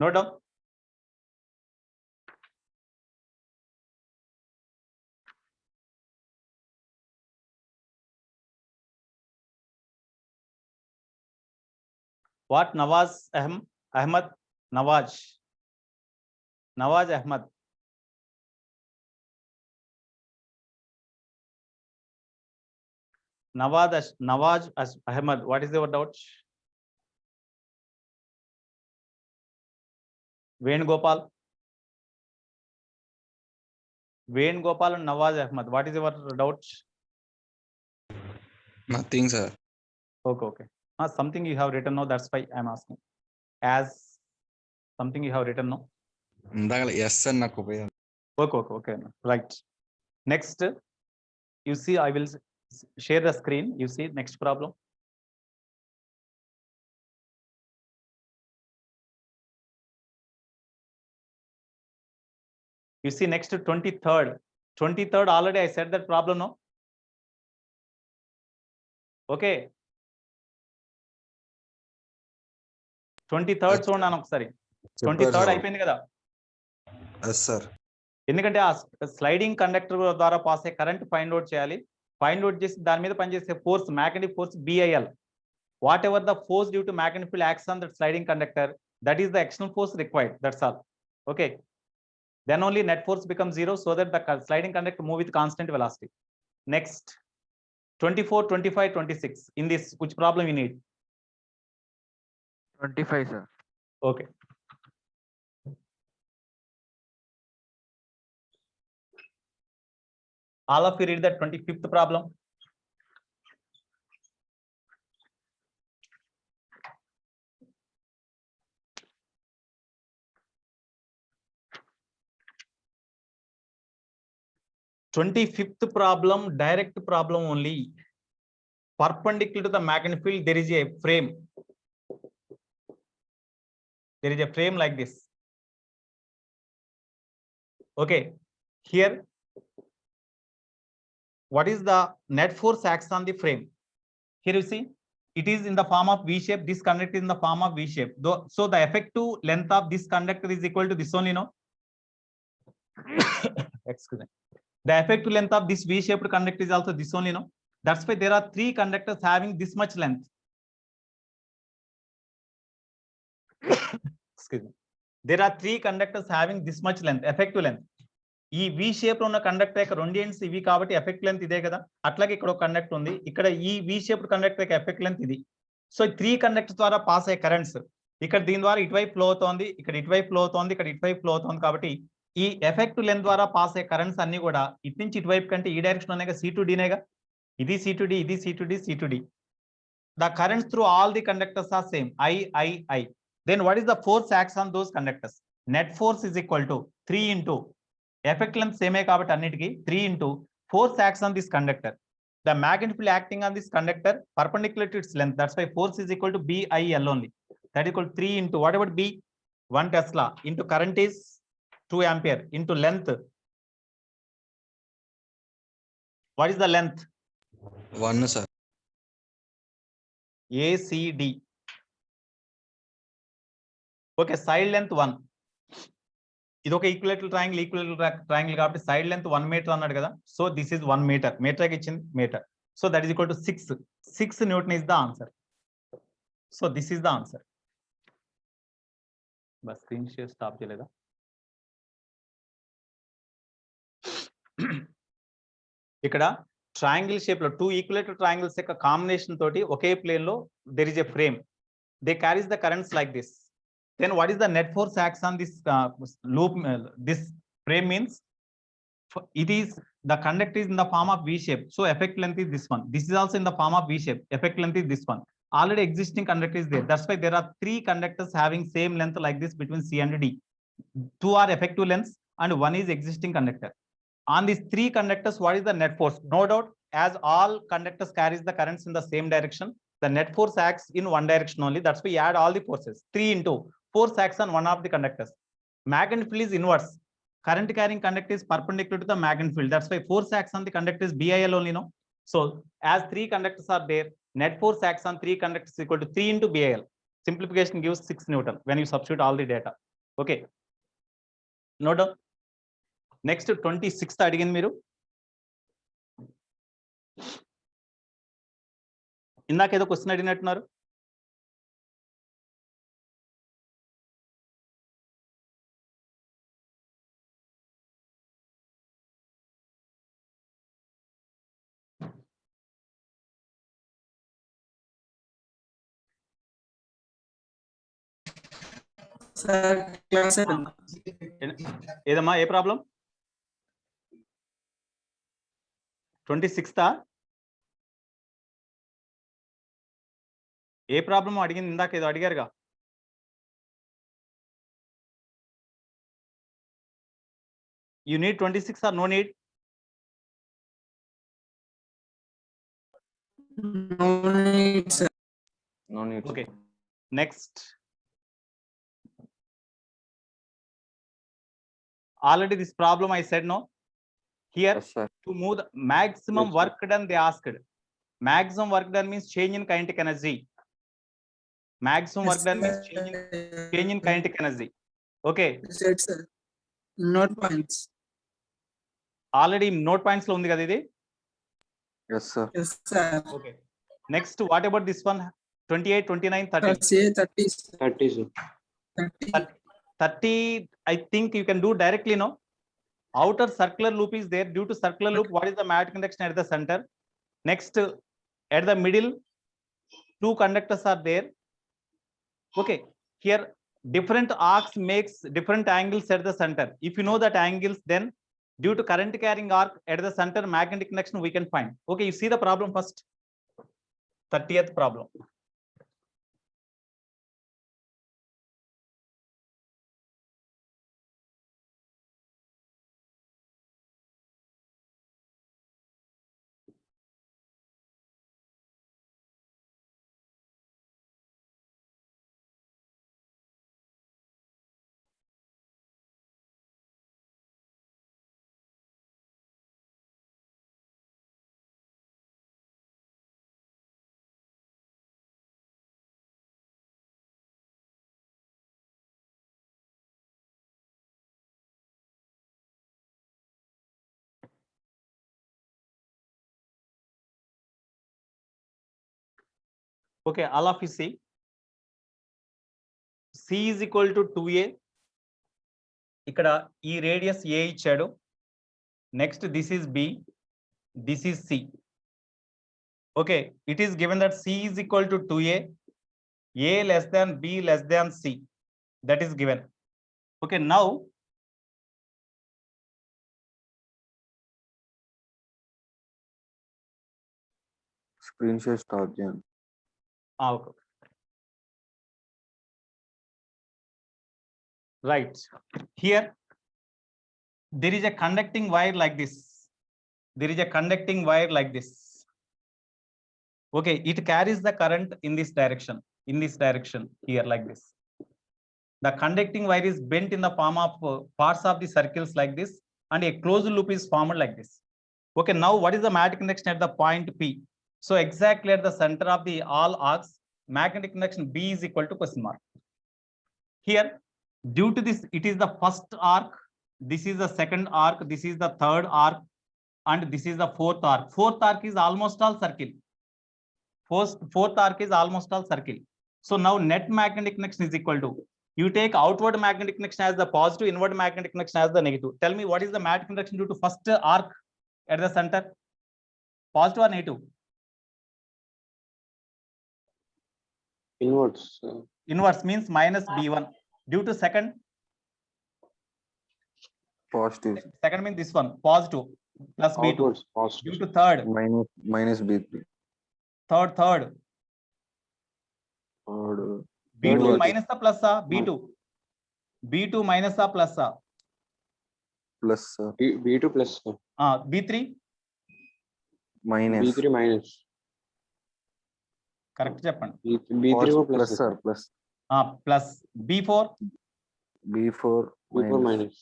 S1: note down. What? Nawaz Ahmad, Nawaz Ahmad. Nawaz Ahmad, what is your doubt? Venugopal and Nawaz Ahmad, what is your doubt?
S2: Nothing, sir.
S1: Okay. Something you have written now, that's why I'm asking. As something you have written now.
S2: ఇందాక yes అని నాకు ఉపయోగం.
S1: Okay. Right. Next, you see, I will share the screen. You see next problem. You see next 23rd. 23rd already I said that problem, no? Okay. 23rd చూడండి ఒకసారి. 23rd అయిపోయింది కదా.
S2: Yes sir.
S1: ఎందుకంటే ఆ sliding conductor ద్వారా pass అయ్యే current find out చేయాలి. Find out చేసి దాని మీద పనిచేసే force magnetic force BIL. Whatever the force due to magnetic field acts on that sliding conductor, that is the external force required. That's all. Okay. Then only net force becomes 0 so that the sliding conductor move with constant velocity. Next, 24, 25, 26. In this, which problem you need?
S6: 25, sir.
S1: Okay. All of you read that 25th problem. Twenty-fifth problem, direct problem only. Perpendicular to the magnetic field, there is a frame. There is a frame like this. Okay. Here, what is the net force acts on the frame? Here you see, it is in the form of V shape. This conductor is in the form of V shape. So the effective length of this conductor is equal to this only, no? Excuse me. The effective length of this V-shaped conductor is also this only, no? That's why there are 3 conductors having this much length. Excuse me. There are 3 conductors having this much length, effective length. ఈ V shape లో ఉన్న conductor యొక్క 2 ends ఇవి కాబట్టి effect length ఇదే కదా. అట్లాగే ఇక్కడ ఒక కండక్టర్ ఉంది. ఇక్కడ ఈ V షేప్డ్ కండక్టర్ యొక్క ఎఫెక్ట్ లెంత్ ఇది. సో 3 కండక్టర్స్ ద్వారా పాస్ అయ్యే కరెంట్స్ ఇక్కడ దీని ద్వారా ఇటువైపు ఫ్లో అవుతోంది, ఇక్కడ ఇటువైపు ఫ్లో అవుతోంది, ఇక్కడ ఇటువైపు ఫ్లో అవుతోంది. కాబట్టి ఈ ఎఫెక్టివ్ లెంత్ ద్వారా పాస్ అయ్యే కరెంట్స్ అన్ని కూడా ఇటు నుంచి ఇటువైపు కంటే ఈ డైరెక్షన్ అనేగా C2Dనేగా. ఇది C2D, ఇది C2D, C2D. The currents through all the conductors are same, I. Then what is the force acts on those conductors? Net force is equal to 3 into effect length same కాబట్టి అన్నిటికి 3 into force acts on this conductor. The magnetic field acting on this conductor perpendicular to its length. That's why force is equal to BIL only. That is equal to 3 into what about B? 1 Tesla into current is 2 ampere into length. What is the length?
S2: 1 sir.
S1: ACD. Okay, side length 1. ఇది ఒక equilateral triangle కాబట్టి side length 1 metre అన్నాడు కదా. So this is 1 metre. Metre ఇచ్చింది metre. So that is equal to 6 newton is the answer. So this is the answer. బస్ screen share stop చేయలేదా? ఇక్కడ triangle shape లో 2 ఈక్విలేటరల్ ట్రయాంగిల్స్ యొక్క combination తోటి ఒకే plane లో there is a frame. They carries the currents like this. Then what is the net force acts on this loop? This frame means it is the conductor is in the form of V shape. So effect length is this one. This is also in the form of V shape. Effect length is this one. Already existing conductor is there. That's why there are 3 conductors having same length like this between C and D. 2 are effective lengths and 1 is existing conductor. On these 3 conductors, what is the net force? No doubt, as all conductors carries the currents in the same direction, the net force acts in one direction only. That's why you add all the forces. 3 into force acts on one of the conductors. Magnetic field is inverse. Current carrying conductor is perpendicular to the magnetic field. That's why force acts on the conductor is BIL only, no? So as 3 conductors are there, net force acts on 3 conductors is equal to 3 into BIL. Simplification gives 6 Newton when you substitute all the data. Okay. No doubt. Next 26th అడిగింది మీరు. ఇందాక ఏదో question అడిగినట్టున్నారు. ఏదమ్మా ఏ problem? 26th ఏ problem అడిగింది ఇందాక ఏదో అడిగారుగా. You need 26 or no need?
S6: No need, sir.
S2: No need.
S1: Okay. Next. Already this problem I said no. Here
S2: Yes, sir.
S1: to move the maximum
S2: Yes, sir.
S1: work done they asked. Maximum work done means change in kinetic energy. Maximum work done means change in kinetic energy. Okay.
S6: Yes, sir. Note points.
S1: Already note points lo undi kada idi.
S2: Yes, sir.
S6: Yes, sir.
S1: Okay. Next, what about this one? 28, 29, 30.
S6: Sir, say 30.
S4: 30, sir.
S6: 30.
S1: 30, I think you can do directly, no? Outer circular loop is there. Due to circular loop, what is the magnetic induction at the center? Next, at the middle, two conductors are there. Okay, here different arcs makes different angles at the center. If you know that angles, then due to current carrying arc at the center, magnetic induction we can find. Okay, you see the problem first. 30th problem. Okay, all of you see. C is equal to 2a. ఇక్కడ ఈ radius a ఇచ్చాడు. Next, this is b. This is c. Okay, it is given that c is equal to 2a. A less than b less than c. That is given. Okay, now
S2: Screen share stop చేయండి.
S1: okay. Right. Here, there is a conducting wire like this. There is a conducting wire like this. Okay, it carries the current in this direction. In this direction here like this. The conducting wire is bent in the form of parts of the circles like this, and a closed loop is formed like this. Okay, now what is the magnetic induction at the point P? So exactly at the center of the all arcs, magnetic induction B is equal to question mark. Here, due to this, it is the first arc, this is the second arc, this is the third arc, and this is the fourth arc. Fourth arc is almost all circle. Fourth arc is almost all circle. So now net magnetic induction is equal to, you take outward magnetic induction as the positive, inward magnetic induction as the negative. Tell me what is the magnetic induction due to first arc at the center? Positive or negative?
S4: Inwards.
S1: Inverse means minus B1. Due to second,
S2: Positive.
S1: second means this one, positive plus B2.
S4: Outwards.
S1: Due
S4: Positive.
S1: to third,
S2: Minus B3.
S1: third,
S2: Third.
S1: B2
S2: Inverse.
S1: minus the plus B2. B2 minus the plus
S2: Plus, sir.
S4: B2 plus.
S1: B3.
S2: Minus.
S4: B3 minus.
S1: Correct చెప్పండి.
S4: B3
S2: Plus,
S4: plus.
S2: sir. Plus.
S1: Plus B4.
S2: B4
S4: B4
S2: minus.
S4: minus.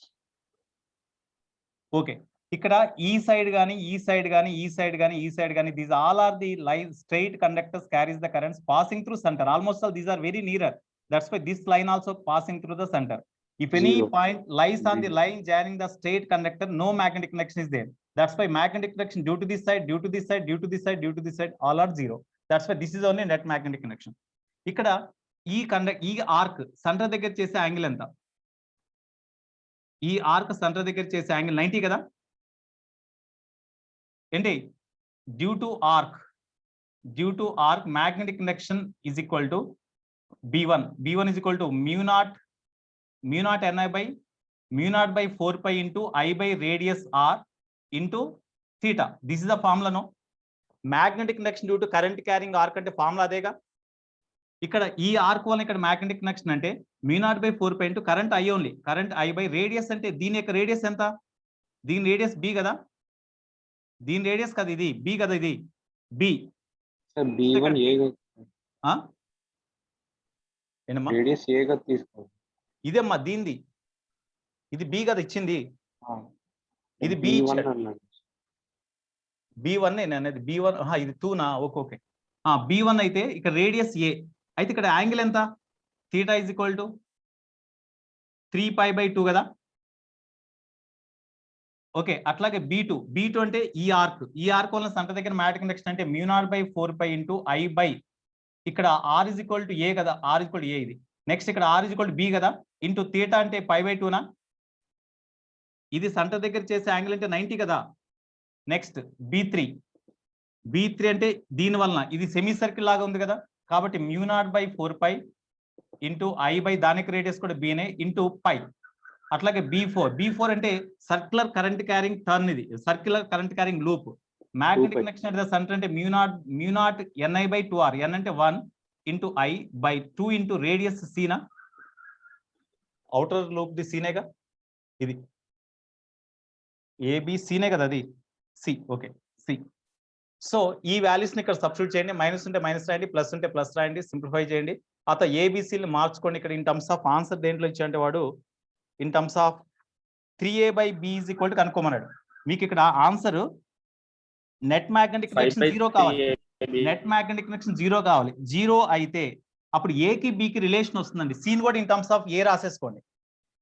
S1: Okay, ఇక్కడ ఈ side గానీ ఈ side గానీ ఈ side గానీ ఈ side గానీ these all are the line straight conductors carries the currents passing through centre. Almost all these are very nearer. That's why this line also passing through the centre. If any
S4: Zero.
S1: point lies on the line joining the straight conductor, no magnetic connection is there. That's why magnetic connection due to this side, due to this side, due to this side, due to this side, all are zero. That's why this is only net magnetic connection. ఇక్కడ ఈ arc centre దగ్గర చేసే angle ఎంత? ఈ arc centre దగ్గర చేసే angle 90 కదా ఏంటి? Due to arc magnetic connection is equal to B1. B1 is equal to mu naught Ni by mu naught by 4 pi into I by radius R into theta. This is the formula, no? Magnetic connection due to current carrying arc అంటే formula అదేగా. ఇక్కడ ఈ arc వల్ల ఇక్కడ magnetic connection అంటే mu naught by 4 pi into current I only. Current I by radius అంటే దీని యొక్క రేడియస్ ఎంత? దీని రేడియస్ బి కదా, దీని రేడియస్ కదా ఇది, బి కదా ఇది, బి.
S7: సార్ B1 ఏ
S1: ఏంటమ్మా
S7: రేడియస్ ఏగా తీసుకోవాలి.
S1: ఇదేమ్మా దీనిది, ఇది బి కదా ఇచ్చింది, ఇది B
S7: B1
S1: ఇచ్చాడు.
S7: అన్నాడు.
S1: B1 నేను అనేది B1, ఇది 2 నా, ఓకే ఓకే. B1 అయితే ఇక్కడ రేడియస్ ఏ, అయితే ఇక్కడ యాంగిల్ ఎంత, థీటా ఇజ్ ఈక్వల్ టు 3π/2 కదా. ఓకే, అట్లాగే B2 అంటే ఈ ఆర్క్ వల్ల సెంటర్ దగ్గర మ్యాగ్నెటిక్ ఇండక్షన్ అంటే μ0/4π ఇంటూ I బై, ఇక్కడ R ఇజ్ ఈక్వల్ టు ఏ కదా, R ఈక్వల్ టు ఏ ఇది. నెక్స్ట్ ఇక్కడ R is equal to B కదా, ఇంటూ థీటా అంటే π/2 నా, ఇది సెంటర్ దగ్గర చేసే యాంగిల్ అంటే 90 కదా. నెక్స్ట్ B3 అంటే దీని వలన ఇది సెమీ సర్కిల్ లాగా ఉంది కదా, కాబట్టి μ0/4π ఇంటూ I బై దానికి రేడియస్ కూడా బీనే ఇంటూ పై. అట్లాగే B4 అంటే సర్క్యులర్ కరెంట్ క్యారింగ్ టర్న్, ఇది circular current carrying loop. Magnetic induction అంటే సెంటర్ అంటే μ0 Ni/2R, N అంటే 1 into I by 2 into radius సీనా, అవుటర్ లూప్ ది సీనేగా, ఇది ABCనే కదా అది సి, ఓకే సి. సో ఈ వాల్యూస్ ని ఇక్కడ సబ్స్టిట్యూట్ చేయండి, మైనస్ ఉంటే మైనస్ రాయండి, ప్లస్ ఉంటే ప్లస్ రాయండి, సింప్లిఫై చేయండి. అత ఏబిసిని మార్చుకోండి. ఇక్కడ ఇన్ టర్మ్స్ ఆఫ్ ఆన్సర్ దేంట్లో ఇచ్చాడంటే వాడు in terms of 3a/b is equal to కనుక్కోమన్నాడు. మీకు ఇక్కడ ఆన్సర్ నెట్ మ్యాగ్నెటిక్ కనెక్షన్ 0 కావాలి, నెట్ మ్యాగ్నెటిక్ కనెక్షన్ 0 కావాలి. 0 అయితే అప్పుడు ఏకి బికి రిలేషన్ వస్తుందండి. సీన్ కూడా ఇన్ టర్మ్స్ ఆఫ్ ఏ రాసేసుకోండి,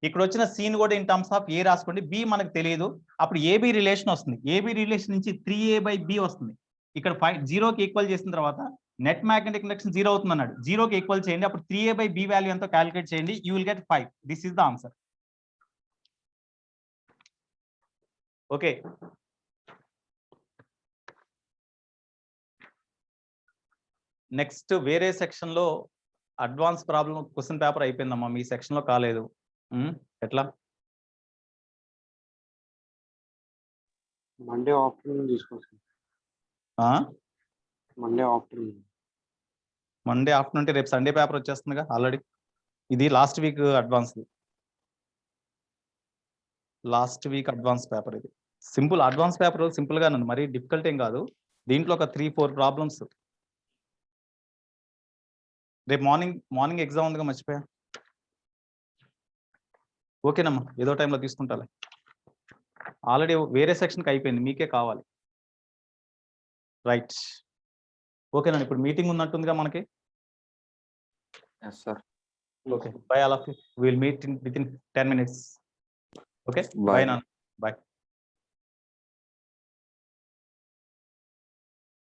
S1: ఇక్కడ వచ్చిన సీన్ కూడా ఇన్ టర్మ్స్ ఆఫ్ ఏ రాసుకోండి. బి మనకు తెలియదు, అప్పుడు ఏబి రిలేషన్ వస్తుంది. ఏబి రిలేషన్ నుంచి 3a/b వస్తుంది. ఇక్కడ 0కి ఈక్వల్ చేసిన తర్వాత నెట్ మ్యాగ్నెటిక్ ఇండక్షన్ 0 అవుతుంది అన్నాడు. 0కి ఈక్వల్ చేయండి, అప్పుడు 3a/b వాల్యూ ఎంతో క్యాలిక్యులేట్ చేయండి, you will get 5. This is the answer. Okay, next వేరే సెక్షన్ లో అడ్వాన్స్ ప్రాబ్లం క్వశ్చన్ పేపర్ అయిపోయిందమ్మా, మీ సెక్షన్ లో కాలేదు. ఎట్లా
S7: మండే ఆఫ్టర్నూన్ తీసుకోవచ్చు. మండే ఆఫ్టర్నూన్
S1: అంటే రేపు సండే పేపర్ వచ్చేస్తుందిగా ఆల్రెడీ. ఇది లాస్ట్ వీక్ అడ్వాన్స్ పేపర్. ఇది సింపుల్ అడ్వాన్స్ పేపర్, సింపుల్ గా ఉంది, మరీ డిఫికల్ట్ ఏం కాదు. దీంట్లో ఒక 3-4 ప్రాబ్లమ్స్. రేపు మార్నింగ్ ఎగ్జామ్ ఉందిగా, మర్చిపోయా. ఓకేనమ్మా, ఏదో టైంలో తీసుకుంటాలే. ఆల్రెడీ వేరే సెక్షన్కి అయిపోయింది, మీకే కావాలి. రైట్, ఓకేనండి. ఇప్పుడు మీటింగ్ ఉన్నట్టుందిగా మనకి.
S2: Yes, sir.
S1: Okay, by all of you. Will meet with in 10 minutes. Okay,
S2: Bye.
S1: By నాన్న, బై.